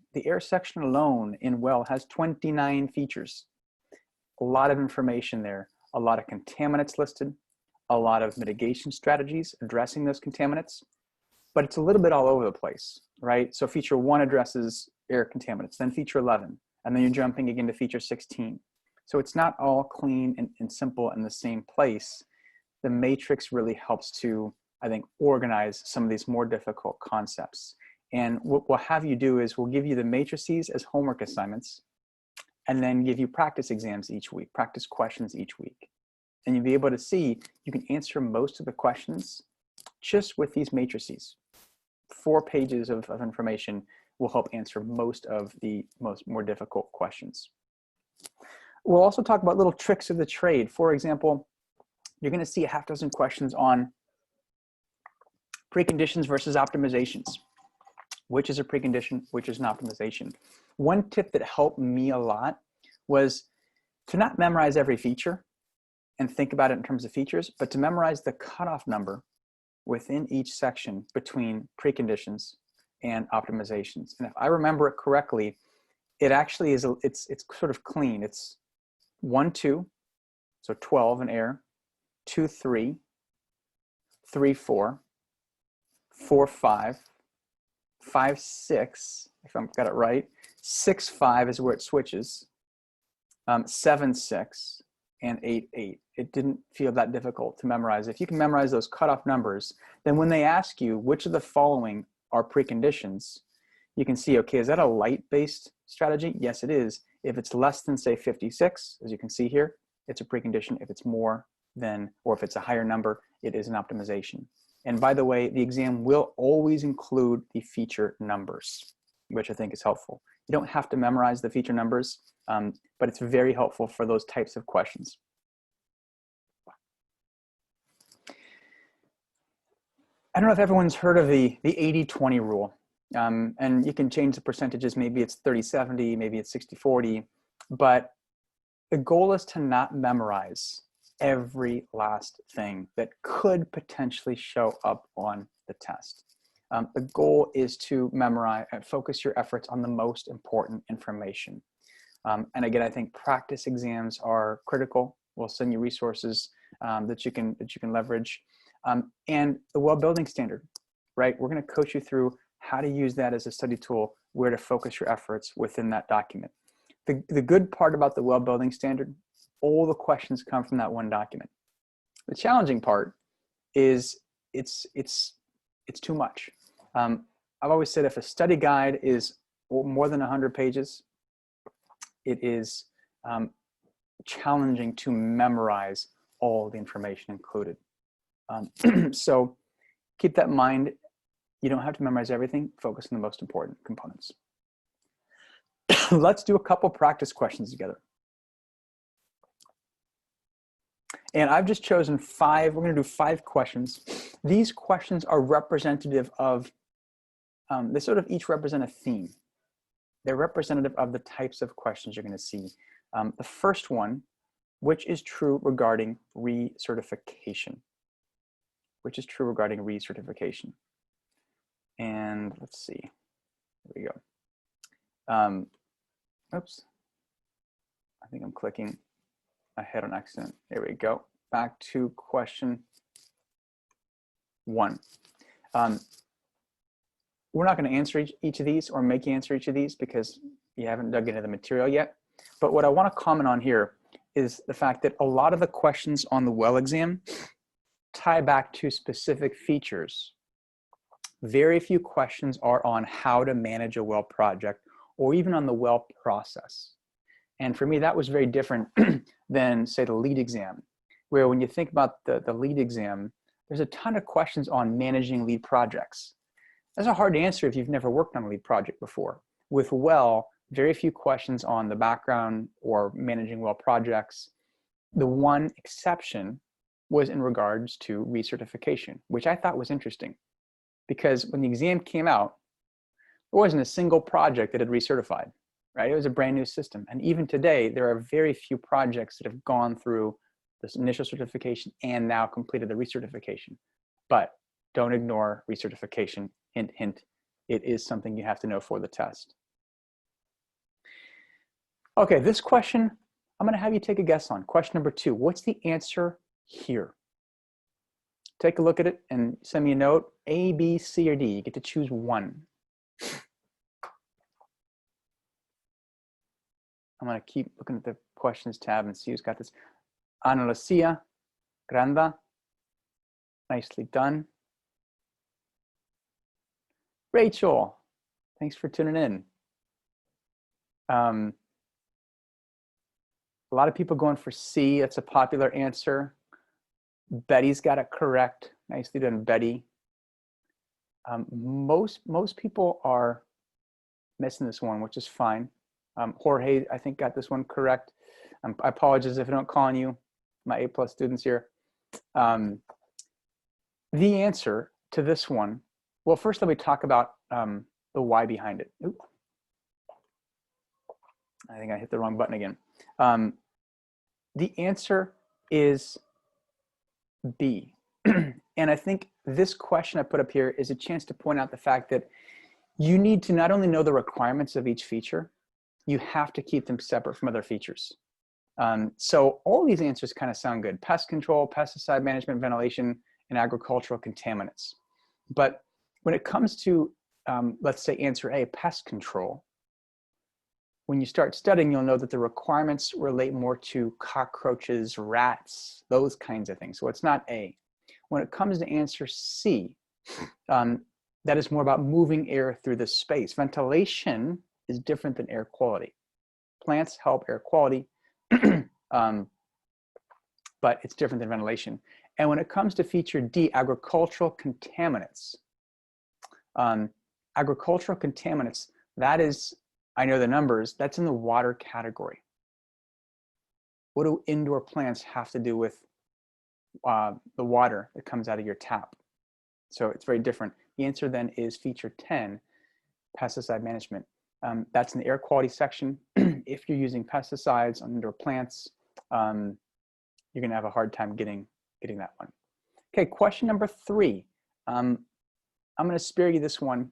alone in WELL has 29 features. A lot of information there, a lot of contaminants listed, a lot of mitigation strategies addressing those contaminants, but it's a little bit all over the place, right? So feature 1 addresses air contaminants, then feature 11, and then you're jumping again to feature 16. So it's not all clean and simple in the same place. The matrix really helps to, I think, organize some of these more difficult concepts. And what we'll have you do is we'll give you the matrices as homework assignments and then give you practice exams each week, practice questions each week. And you'll be able to see you can answer most of the questions just with these matrices. 4 pages of information will help answer most of the more difficult questions. We'll also talk about little tricks of the trade. For example, you're going to see 6 questions on preconditions versus optimizations. Which is a precondition, which is an optimization. One tip that helped me a lot was to not memorize every feature and think about it in terms of features, but to memorize the cutoff number within each section between preconditions and optimizations. And if I remember it correctly, it actually is, it's sort of clean. It's 1, 2, so 12 in air, 2, 3, 3, 4, 4, 5, 5, 6, if I've got it right, 6, 5 is where it switches, 7, 6, and 8, 8. It didn't feel that difficult to memorize. If you can memorize those cutoff numbers, then when they ask you which of the following are preconditions, you can see, okay, is that a light-based strategy? Yes, it is. If it's less than, say, 56, as you can see here, it's a precondition. If it's more than, or if it's a higher number, it is an optimization. And by the way, the exam will always include the feature numbers, which I think is helpful. You don't have to memorize the feature numbers, but it's very helpful for those types of questions. I don't know if everyone's heard of the 80-20 rule. And you can change the percentages. Maybe it's 30-70, maybe it's 60-40, but the goal is to not memorize every last thing that could potentially show up on the test. The goal is to memorize and focus your efforts on the most important information. And again, I think practice exams are critical. We'll send you resources that you can leverage. And the WELL Building Standard, right? We're going to coach you through how to use that as a study tool, where to focus your efforts within that document. The good part about the WELL Building Standard, all the questions come from that one document. The challenging part is it's too much. I've always said if a study guide is more than 100 pages, it is challenging to memorize all the information included. So keep that in mind. You don't have to memorize everything. Focus on the most important components. Let's do a couple practice questions together. And I've just chosen 5. We're going to do 5 questions. These questions are representative of, they sort of each represent a theme. They're representative of the types of questions you're going to see. The first one, which is true regarding recertification? Which is true regarding recertification? And let's see, there we go. Oops, I think I'm clicking ahead on accident. There we go. Back to question 1. We're not going to answer each of these or make you answer each of these because you haven't dug into the material yet. But what I want to comment on here is the fact that a lot of the questions on the well exam tie back to specific features. Very few questions are on how to manage a well project or even on the well process. And for me, that was very different than, say, the LEED exam, where when you think about the LEED exam, there's a ton of questions on managing LEED projects. That's a hard to answer if you've never worked on a LEED project before. With well, very few questions on the background or managing well projects. The one exception was in regards to recertification, which I thought was interesting because when the exam came out, there wasn't a single project that had recertified, right? It was a brand new system. And even today, there are very few projects that have gone through this initial certification and now completed the recertification. But don't ignore recertification. Hint, hint, it is something you have to know for the test. Okay, this question, I'm going to have you take a guess on. Question number 2, what's the answer here? Take a look at it and send me a note. A, B, C, or D. You get to choose one. I'm going to keep looking at the questions tab and see who's got this. Ana Lucia Granda. Nicely done. Rachel, thanks for tuning in. A lot of people going for C. That's a popular answer. Betty's got it correct. Nicely done, Betty. Most people are missing this one, which is fine. Jorge, I think, got this one correct. I apologize if I don't call on you, my A+ students here. The answer to this one, well, first let me talk about the why behind it. Oop. I think I hit the wrong button again. The answer is B. And I think this question I put up here is a chance to point out the fact that you need to not only know the requirements of each feature, you have to keep them separate from other features. So all these answers kind of sound good. Pest control, pesticide management, ventilation, and agricultural contaminants. But when it comes to, let's say answer A, pest control, when you start studying, you'll know that the requirements relate more to cockroaches, rats, those kinds of things. So it's not A. When it comes to answer C, that is more about moving air through the space. Ventilation is different than air quality. Plants help air quality, but it's different than ventilation. And when it comes to feature D, agricultural contaminants. Agricultural contaminants, that is, I know the numbers, that's in the water category. What do indoor plants have to do with the water that comes out of your tap? So it's very different. The answer then is feature 10, pesticide management. That's in the air quality section. If you're using pesticides on indoor plants, you're gonna have a hard time getting that one. Okay, question number 3. I'm gonna spare you this one.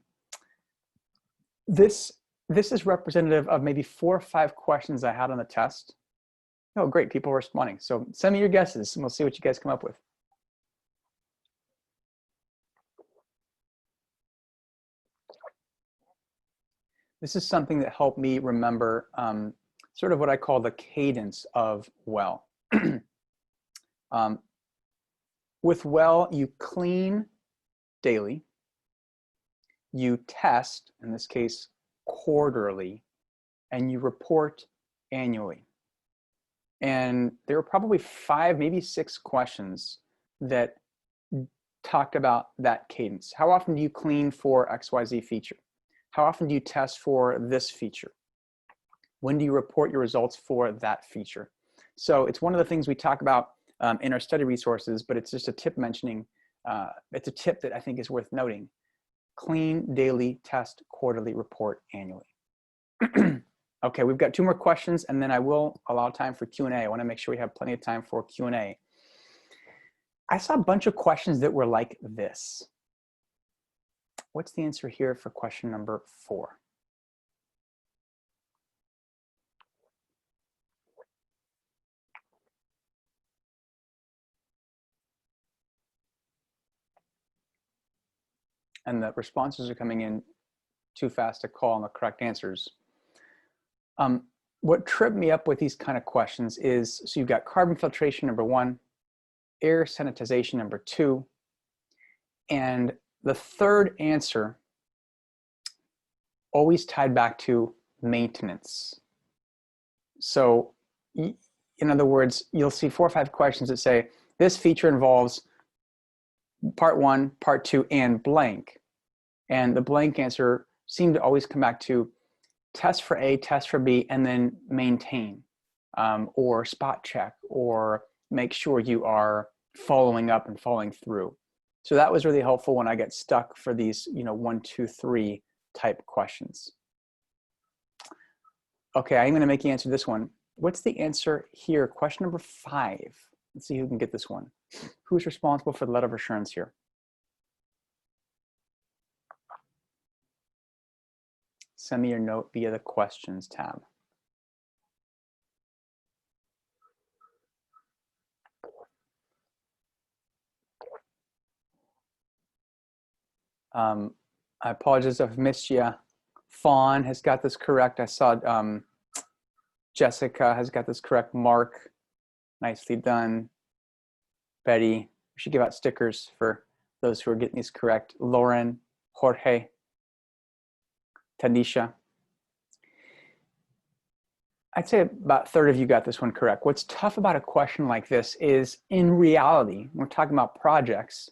This is representative of maybe 4 or 5 questions I had on the test. Oh, great, people are responding. So send me your guesses and we'll see what you guys come up with. This is something that helped me remember sort of what I call the cadence of well. With well, you clean daily, you test, in this case, quarterly, and you report annually. And there were probably 5, maybe 6 questions that talked about that cadence. How often do you clean for XYZ feature? How often do you test for this feature? When do you report your results for that feature? So it's one of the things we talk about in our study resources, but it's just a tip mentioning, it's a tip that I think is worth noting. Clean daily, test quarterly, report annually. Okay, we've got 2 more questions, and then I will allow time for Q&A. I want to make sure we have plenty of time for Q&A. I saw a bunch of questions that were like this. What's the answer here for question number 4? And the responses are coming in too fast to call on the correct answers. What tripped me up with these kind of questions is, so you've got carbon filtration number 1, air sanitization number 2, and the third answer always tied back to maintenance. So in other words, you'll see 4 or 5 questions that say, this feature involves part 1, part 2, and blank. And the blank answer seemed to always come back to test for A, test for B, and then maintain, or spot check, or make sure you are following up and following through. So that was really helpful when I get stuck for these, 1, 2, 3 type questions. Okay, I'm gonna make you answer this one. What's the answer here? Question number 5. Let's see who can get this one. Who's responsible for the letter of assurance here? Send me your note via the questions tab. I apologize if I've missed you. Fawn has got this correct. I saw Jessica has got this correct. Mark, nicely done. Betty, we should give out stickers for those who are getting these correct. Lauren, Jorge, Tanisha. I'd say about a third of you got this one correct. What's tough about a question like this is, in reality, we're talking about projects,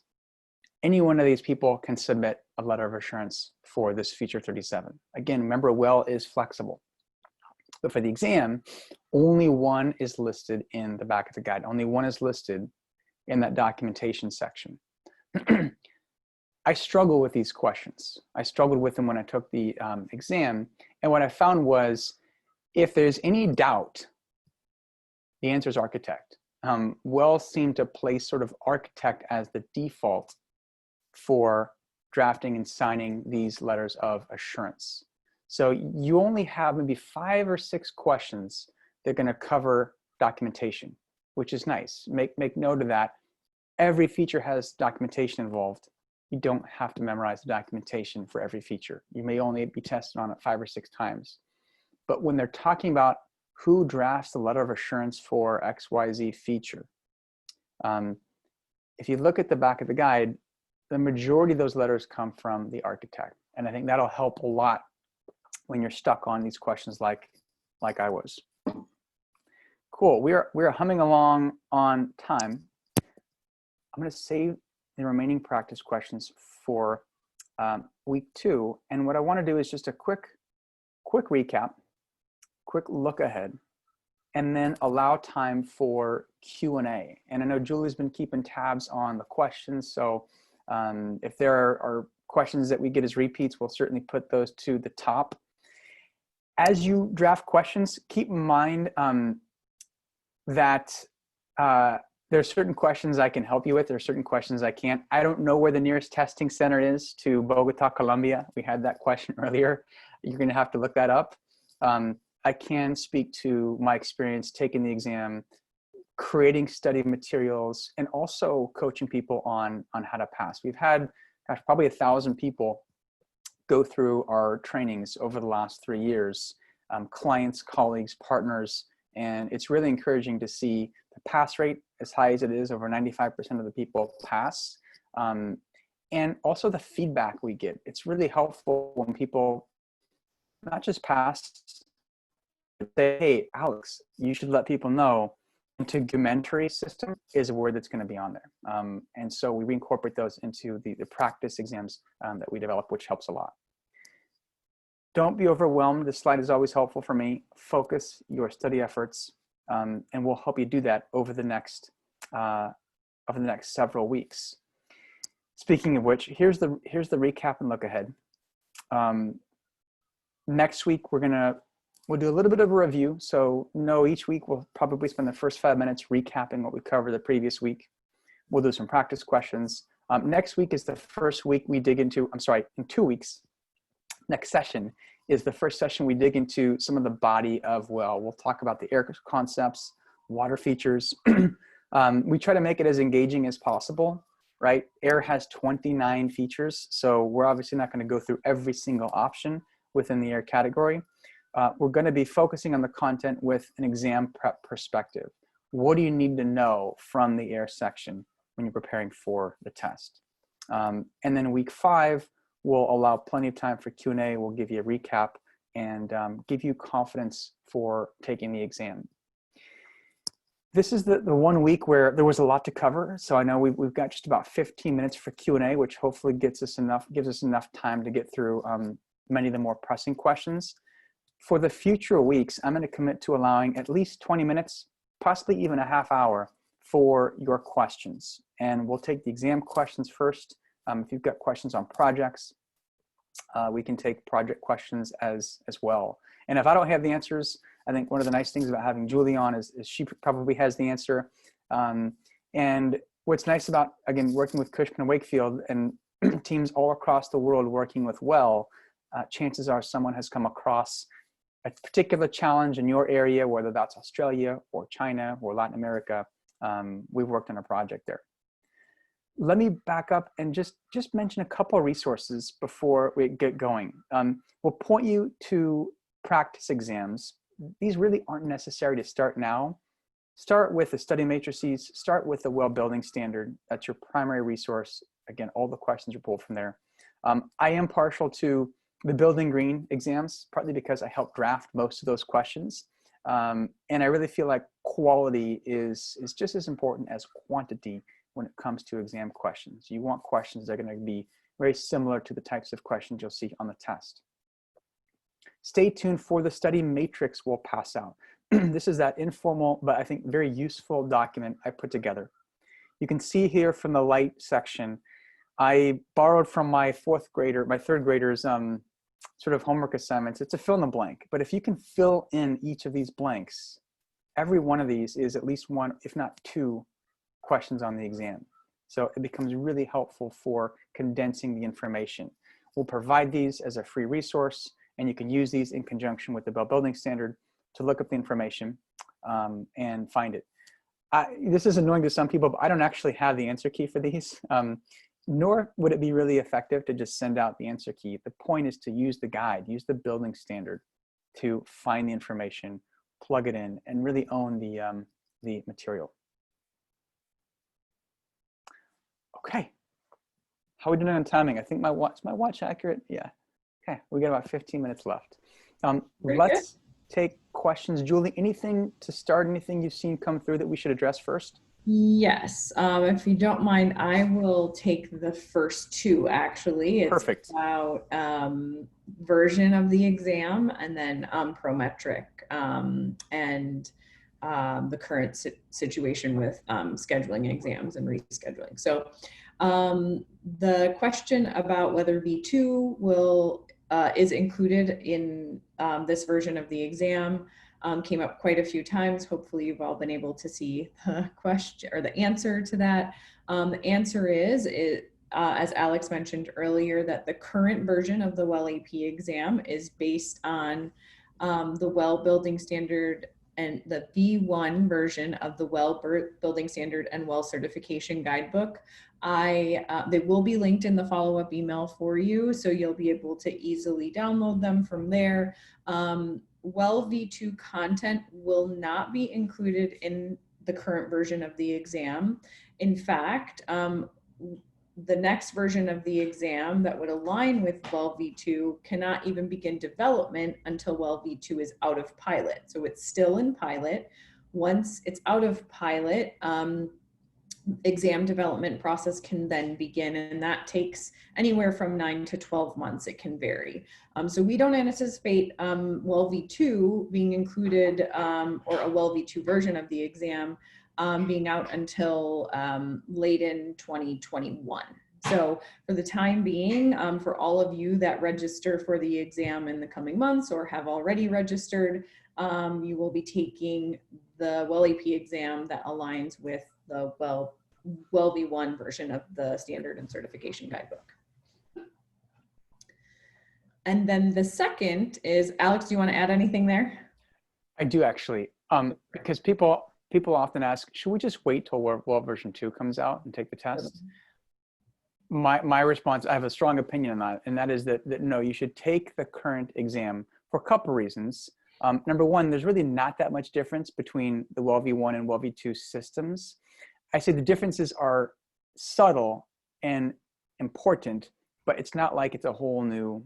any one of these people can submit a letter of assurance for this feature 37. Again, remember, WELL is flexible. But for the exam, only one is listed in the back of the guide. Only one is listed in that documentation section. I struggle with these questions. I struggled with them when I took the exam. And what I found was, if there's any doubt, the answer is architect. WELL seemed to place sort of architect as the default for drafting and signing these letters of assurance. So you only have maybe 5 or 6 questions that are going to cover documentation, which is nice. Make note of that. Every feature has documentation involved. You don't have to memorize the documentation for every feature. You may only be tested on it 5 or 6 times. But when they're talking about who drafts the letter of assurance for XYZ feature, if you look at the back of the guide, the majority of those letters come from the architect. And I think that'll help a lot when you're stuck on these questions like I was. Cool, we're humming along on time. I'm gonna save the remaining practice questions for week 2. And what I wanna do is just a quick recap, quick look ahead, and then allow time for Q&A. And I know Julie's been keeping tabs on the questions, so if there are questions that we get as repeats, we'll certainly put those to the top. As you draft questions, keep in mind that there are certain questions I can help you with. There are certain questions I can't. I don't know where the nearest testing center is to Bogota, Colombia. We had that question earlier. You're going to have to look that up. I can speak to my experience taking the exam, creating study materials, and also coaching people on how to pass. We've had, gosh, probably 1,000 people go through our trainings over the last 3 years, clients, colleagues, partners, and it's really encouraging to see the pass rate as high as it is. Over 95% of the people pass. and also the feedback we get. It's really helpful when people not just pass, say, hey, Alex, you should let people know. Integumentary system is a word that's going to be on there. And so we reincorporate those into the practice exams that we develop, which helps a lot. Don't be overwhelmed. This slide is always helpful for me. Focus your study efforts, and we'll help you do that over the next several weeks. Speaking of which, here's the recap and look ahead. Next week, we'll do a little bit of a review. So each week we'll probably spend the first 5 minutes recapping what we covered the previous week. We'll do some practice questions. Next week is the first week we dig into, in 2 weeks, next session is the first session we dig into some of the body of well. We'll talk about the air concepts, water features. We try to make it as engaging as possible, right? Air has 29 features, so we're obviously not going to go through every single option within the air category. We're going to be focusing on the content with an exam prep perspective. What do you need to know from the air section when you're preparing for the test? And then week 5, we'll allow plenty of time for Q&A. We'll give you a recap and give you confidence for taking the exam. This is the 1 week where there was a lot to cover. So I know we've got just about 15 minutes for Q&A, which hopefully gives us enough time to get through many of the more pressing questions. For the future weeks, I'm going to commit to allowing at least 20 minutes, possibly even a half hour for your questions. And we'll take the exam questions first. If you've got questions on projects, we can take project questions as well. And if I don't have the answers, I think one of the nice things about having Julie on is she probably has the answer. And what's nice about, again, working with Cushman & Wakefield and teams all across the world working with WELL, chances are someone has come across a particular challenge in your area, whether that's Australia or China or Latin America. We've worked on a project there. Let me back up and just mention a couple of resources before we get going. We'll point you to practice exams. These really aren't necessary to start now. Start with the study matrices, start with the WELL Building Standard. That's your primary resource. Again, all the questions are pulled from there. I am partial to the Building Green exams, partly because I helped draft most of those questions. And I really feel like quality is just as important as quantity when it comes to exam questions. You want questions that are going to be very similar to the types of questions you'll see on the test. Stay tuned for the study matrix we'll pass out. This is that informal, but I think very useful document I put together. You can see here from the light section, I borrowed from my third graders sort of homework assignments. It's a fill in the blank, but if you can fill in each of these blanks, every one of these is at least one, if not two, questions on the exam. So it becomes really helpful for condensing the information. We'll provide these as a free resource, and you can use these in conjunction with the WELL Building Standard to look up the information and find it. This is annoying to some people, but I don't actually have the answer key for these, nor would it be really effective to just send out the answer key. The point is to use the guide, use the building standard to find the information, plug it in, and really own the material. Okay, how are we doing on timing? I think is my watch accurate? Yeah. Okay, we got about 15 minutes left. Let's take questions. Julie, anything to start, anything you've seen come through that we should address first? Yes, if you don't mind, I will take the first two, actually. It's perfect. About version of the exam and then Prometric and the current situation with scheduling exams and rescheduling. So the question about whether V2 is included in this version of the exam came up quite a few times. Hopefully you've all been able to see the question or the answer to that. The answer is, as Alex mentioned earlier, that the current version of the WELL AP exam is based on the WELL Building Standard and the V1 version of the WELL Building Standard and WELL Certification Guidebook. They will be linked in the follow-up email for you, so you'll be able to easily download them from there. WELL V2 content will not be included in the current version of the exam. In fact, the next version of the exam that would align with well V2 cannot even begin development until well V2 is out of pilot. So it's still in pilot. Once it's out of pilot, exam development process can then begin, and that takes anywhere from 9 to 12 months. It can vary. So we don't anticipate well V2 being included, or a well V2 version of the exam being out until late in 2021. So for the time being, for all of you that register for the exam in the coming months or have already registered, you will be taking the well AP exam that aligns with the well V1 version of the standard and certification guidebook. And then the second is, Alex, do you want to add anything there? I do actually, because people often ask, should we just wait till well version 2 comes out and take the test? My response, I have a strong opinion on that, and that is that no, you should take the current exam for a couple reasons. Number one, there's really not that much difference between the well V1 and well V2 systems. I say the differences are subtle and important, but it's not like it's a whole new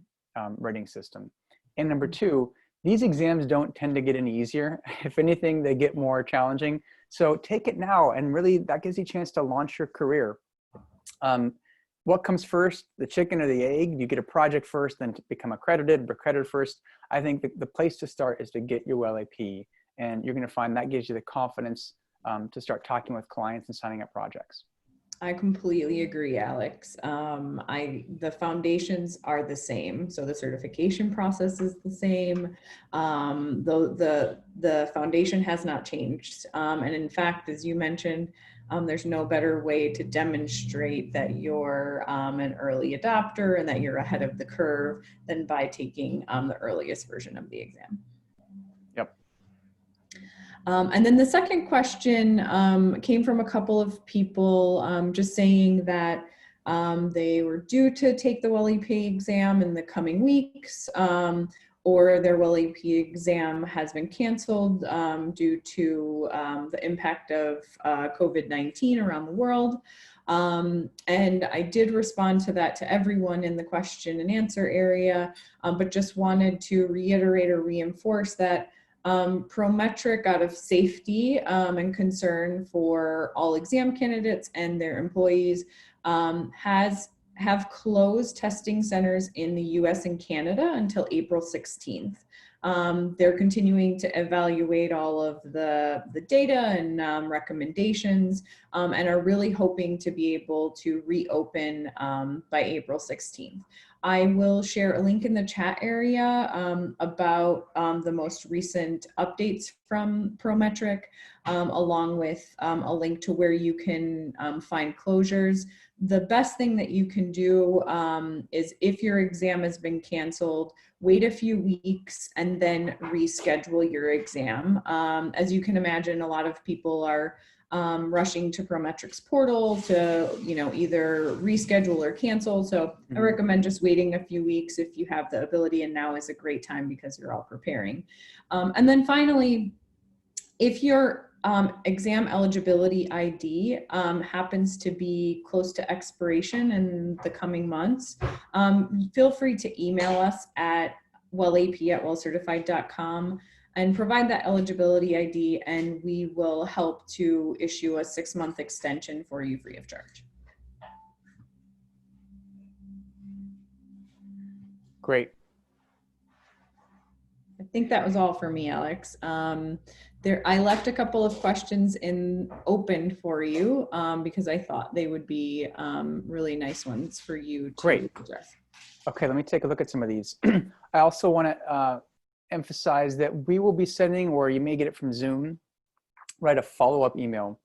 rating system. And number two, these exams don't tend to get any easier. If anything, they get more challenging. So take it now, and really that gives you a chance to launch your career. What comes first, the chicken or the egg? You get a project first, then to become accredited first. I think the place to start is to get your well AP, and you're gonna find that gives you the confidence to start talking with clients and signing up projects. I completely agree, Alex. The foundations are the same. So the certification process is the same. Though the foundation has not changed. And in fact, as you mentioned, there's no better way to demonstrate that you're an early adopter and that you're ahead of the curve than by taking the earliest version of the exam. Yep. And then the second question came from a couple of people just saying that they were due to take the well AP exam in the coming weeks, or their well AP exam has been canceled due to the impact of COVID-19 around the world. And I did respond to that to everyone in the question and answer area, but just wanted to reiterate or reinforce that Prometric, out of safety and concern for all exam candidates and their employees, have closed testing centers in the US and Canada until April 16th. They're continuing to evaluate all of the data and recommendations, and are really hoping to be able to reopen by April 16th. I will share a link in the chat area about the most recent updates from Prometric, along with a link to where you can find closures. The best thing that you can do is, if your exam has been canceled, wait a few weeks and then reschedule your exam. As you can imagine, a lot of people are rushing to Prometric's portal to, either reschedule or cancel. So I recommend just waiting a few weeks if you have the ability, and now is a great time because you're all preparing. And then finally, if your exam eligibility ID happens to be close to expiration in the coming months, feel free to email us at wellap@wellcertified.com and provide that eligibility ID, and we will help to issue a 6-month extension for you free of charge. Great. I think that was all for me, Alex. I left a couple of questions open for you because I thought they would be really nice ones for you to address. Okay, let me take a look at some of these. I also want to emphasize that we will be sending, or you may get it from Zoom, a follow-up email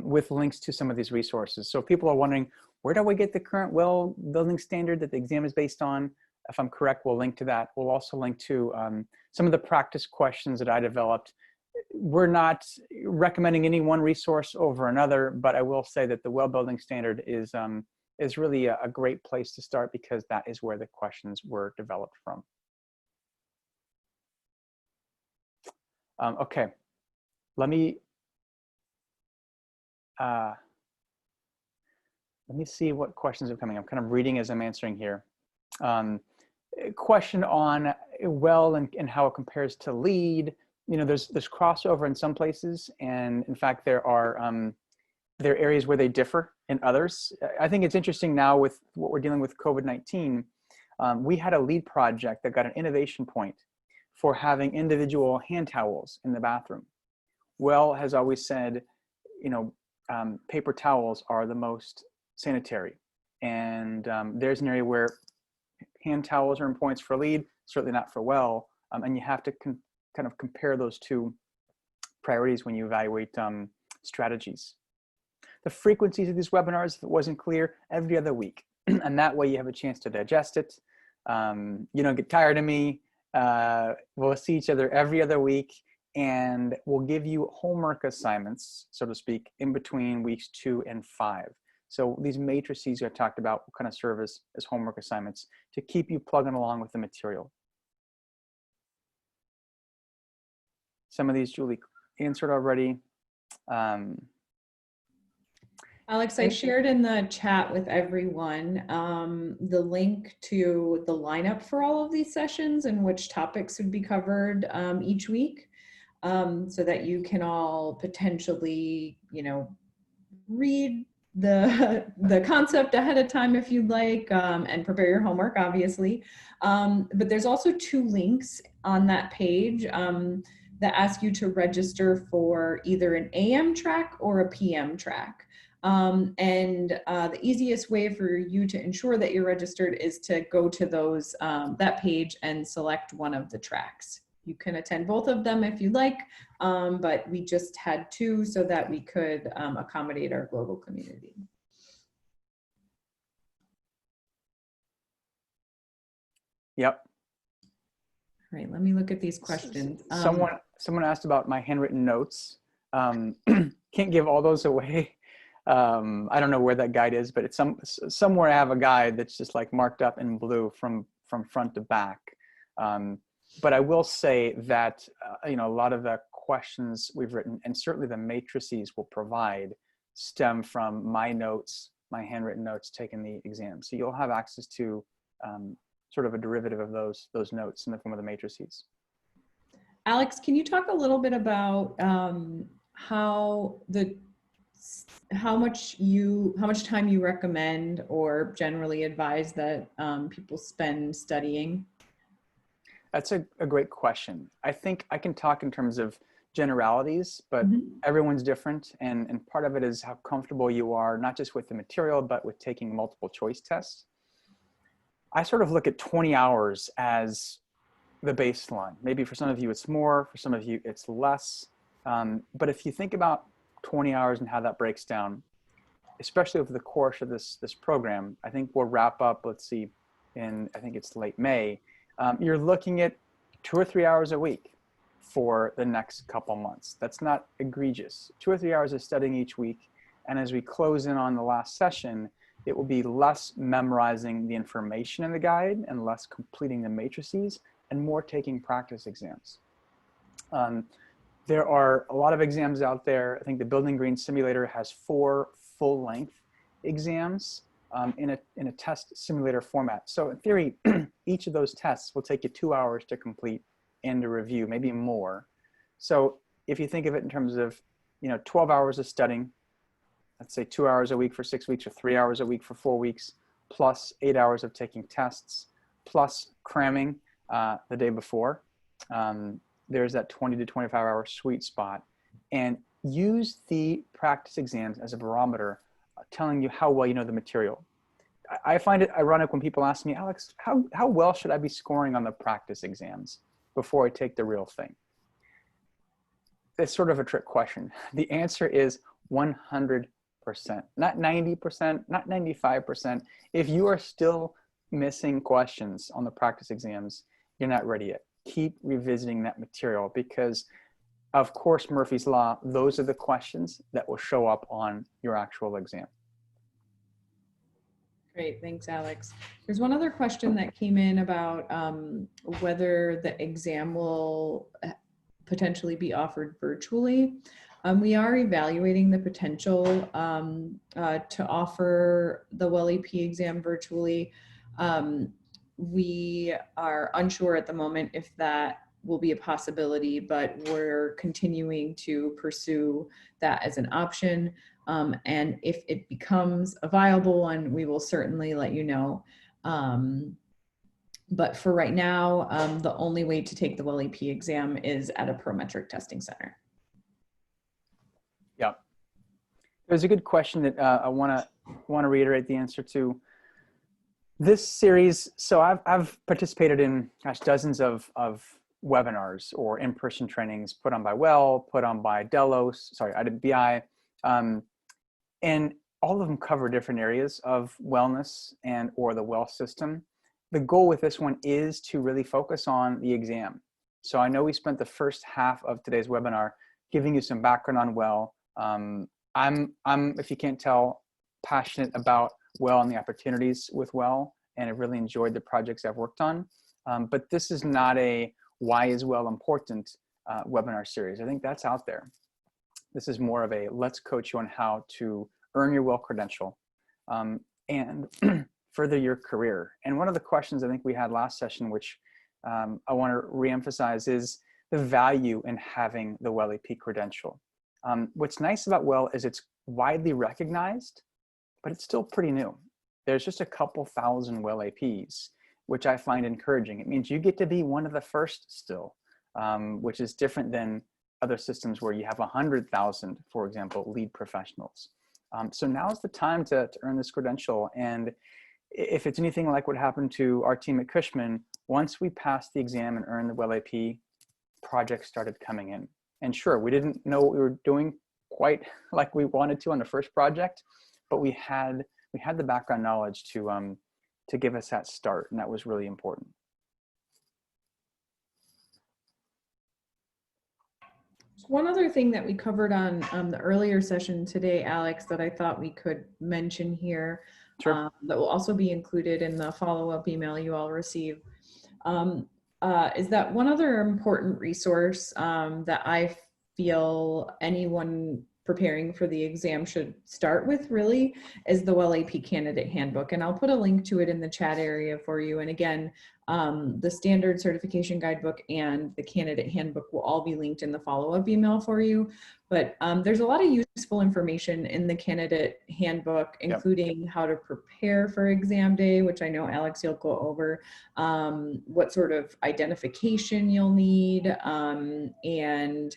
with links to some of these resources. So if people are wondering, where do I get the current well building standard that the exam is based on? If I'm correct, we'll link to that. We'll also link to some of the practice questions that I developed. We're not recommending any one resource over another, but I will say that the well building standard is really a great place to start, because that is where the questions were developed from. Okay, let me Let me see what questions are coming. I'm kind of reading as I'm answering here. A question on well and how it compares to LEAD. You know, there's crossover in some places, and in fact, there are areas where they differ in others. I think it's interesting now with what we're dealing with COVID-19. We had a LEAD project that got an innovation point for having individual hand towels in the bathroom. Well has always said, you know, paper towels are the most sanitary, and there's an area where hand towels are in points for LEAD, certainly not for well, and you have to kind of compare those two priorities when you evaluate strategies. The frequencies of these webinars, if it wasn't clear, every other week, and that way you have a chance to digest it. You don't get tired of me. We'll see each other every other week, and we'll give you homework assignments, so to speak, in between weeks 2 and 5. So these matrices I talked about will kind of serve as homework assignments to keep you plugging along with the material. Some of these Julie answered already. Alex, I shared in the chat with everyone the link to the lineup for all of these sessions and which topics would be covered each week, so that you can all potentially, you know, read the concept ahead of time if you'd like, and prepare your homework, obviously. But there's also 2 links on that page that ask you to register for either an AM track or a PM track. The easiest way for you to ensure that you're registered is to go to those that page and select one of the tracks. You can attend both of them if you'd like, but we just had 2 so that we could accommodate our global community. Yep. All right, let me look at these questions. Someone asked about my handwritten notes. Can't give all those away. I don't know where that guide is, but it's somewhere I have a guide that's just like marked up in blue from front to back. But I will say that, you know, a lot of the questions we've written, and certainly the matrices we'll provide, stem from my notes, my handwritten notes taken the exam. So you'll have access to sort of a derivative of those notes in the form of the matrices. Alex, can you talk a little bit about how much time you recommend or generally advise that people spend studying? That's a great question. I think I can talk in terms of generalities, but everyone's different. And part of it is how comfortable you are, not just with the material, but with taking multiple choice tests. I sort of look at 20 hours as the baseline. Maybe for some of you it's more, for some of you it's less. But if you think about 20 hours and how that breaks down, especially over the course of this program, I think we'll wrap up, let's see, I think it's late May. You're looking at 2 or 3 hours a week for the next couple months. That's not egregious. 2 or 3 hours of studying each week. And as we close in on the last session, it will be less memorizing the information in the guide and less completing the matrices and more taking practice exams. There are a lot of exams out there. I think the Building Green Simulator has 4 full-length exams in a test simulator format. So in theory, each of those tests will take you 2 hours to complete and to review, maybe more. So if you think of it in terms of, you know, 12 hours of studying, let's say 2 hours a week for 6 weeks or 3 hours a week for 4 weeks, plus 8 hours of taking tests, plus cramming the day before. There's that 20 to 25 hour sweet spot. And use the practice exams as a barometer telling you how well you know the material. I find it ironic when people ask me, Alex, how well should I be scoring on the practice exams before I take the real thing? It's sort of a trick question. The answer is 100%, not 90%, not 95%. If you are still missing questions on the practice exams, you're not ready yet. Keep revisiting that material because, of course, Murphy's Law, those are the questions that will show up on your actual exam. Great, thanks, Alex. There's one other question that came in about whether the exam will potentially be offered virtually. We are evaluating the potential to offer the WellAP exam virtually. We are unsure at the moment if that will be a possibility, but we're continuing to pursue that as an option. And if it becomes a viable one, we will certainly let you know. But for right now, the only way to take the WellAP exam is at a Prometric testing center. Yeah. There's a good question that I want to reiterate the answer to. This series, so I've participated in, gosh, dozens of webinars or in-person trainings put on by Well, put on by Delos, sorry, IWBI, and all of them cover different areas of wellness and or the Well system. The goal with this one is to really focus on the exam. So I know we spent the first half of today's webinar giving you some background on Well. I'm, if you can't tell, passionate about Well and the opportunities with Well, and I've really enjoyed the projects I've worked on. But this is not a why is Well important webinar series. I think that's out there. This is more of a let's coach you on how to earn your Well credential and further your career. And one of the questions I think we had last session, which I want to reemphasize, is the value in having the WellAP credential. What's nice about Well is it's widely recognized, but it's still pretty new. There's just a couple thousand WellAPs, which I find encouraging. It means you get to be one of the first still, which is different than other systems where you have 100,000, for example, lead professionals. So now's the time to earn this credential. And if it's anything like what happened to our team at Cushman, once we passed the exam and earned the WellAP, projects started coming in. And sure, we didn't know what we were doing quite like we wanted to on the first project, but we had the background knowledge to give us that start, and that was really important. One other thing that we covered on the earlier session today, Alex, that I thought we could mention here, Sure. that will also be included in the follow-up email you all receive, is that one other important resource that I feel anyone preparing for the exam should start with really is the WellAP Candidate Handbook. And I'll put a link to it in the chat area for you. And again, the standard certification guidebook and the candidate handbook will all be linked in the follow-up email for you. But there's a lot of useful information in the candidate handbook, including how to prepare for exam day, which I know Alex, you'll go over, what sort of identification you'll need, and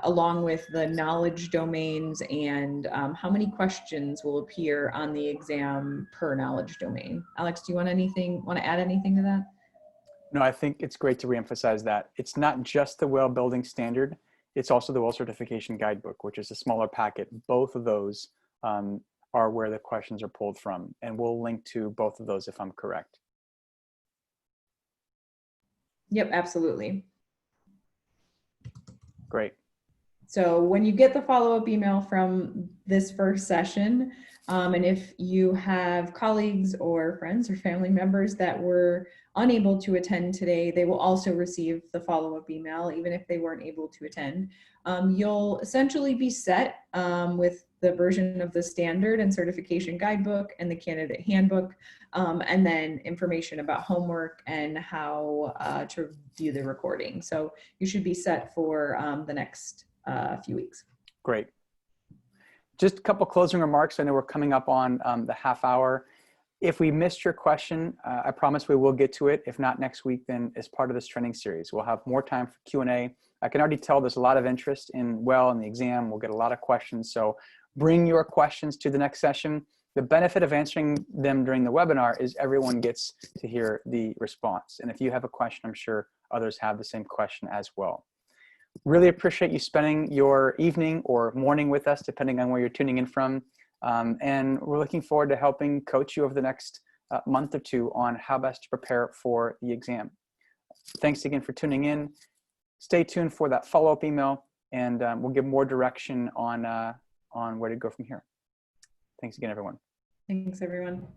along with the knowledge domains and how many questions will appear on the exam per knowledge domain. Alex, do you want to add anything to that? No, I think it's great to reemphasize that. It's not just the Well Building Standard, it's also the Well Certification Guidebook, which is a smaller packet. Both of those are where the questions are pulled from, and we'll link to both of those if I'm correct. Yep, absolutely. Great. So when you get the follow-up email from this first session, and if you have colleagues or friends or family members that were unable to attend today, they will also receive the follow-up email, even if they weren't able to attend. You'll essentially be set with the version of the standard and certification guidebook and the candidate handbook, and then information about homework and how to view the recording. So you should be set for the next few weeks. Great. Just a couple closing remarks. I know we're coming up on the half hour. If we missed your question, I promise we will get to it. If not next week, then as part of this training series, we'll have more time for Q&A. I can already tell there's a lot of interest in Well and the exam. We'll get a lot of questions. So bring your questions to the next session. The benefit of answering them during the webinar is everyone gets to hear the response. And if you have a question, I'm sure others have the same question as well. Really appreciate you spending your evening or morning with us, depending on where you're tuning in from. And we're looking forward to helping coach you over the next month or two on how best to prepare for the exam. Thanks again for tuning in. Stay tuned for that follow-up email, and we'll give more direction on where to go from here. Thanks again, everyone. Thanks, everyone.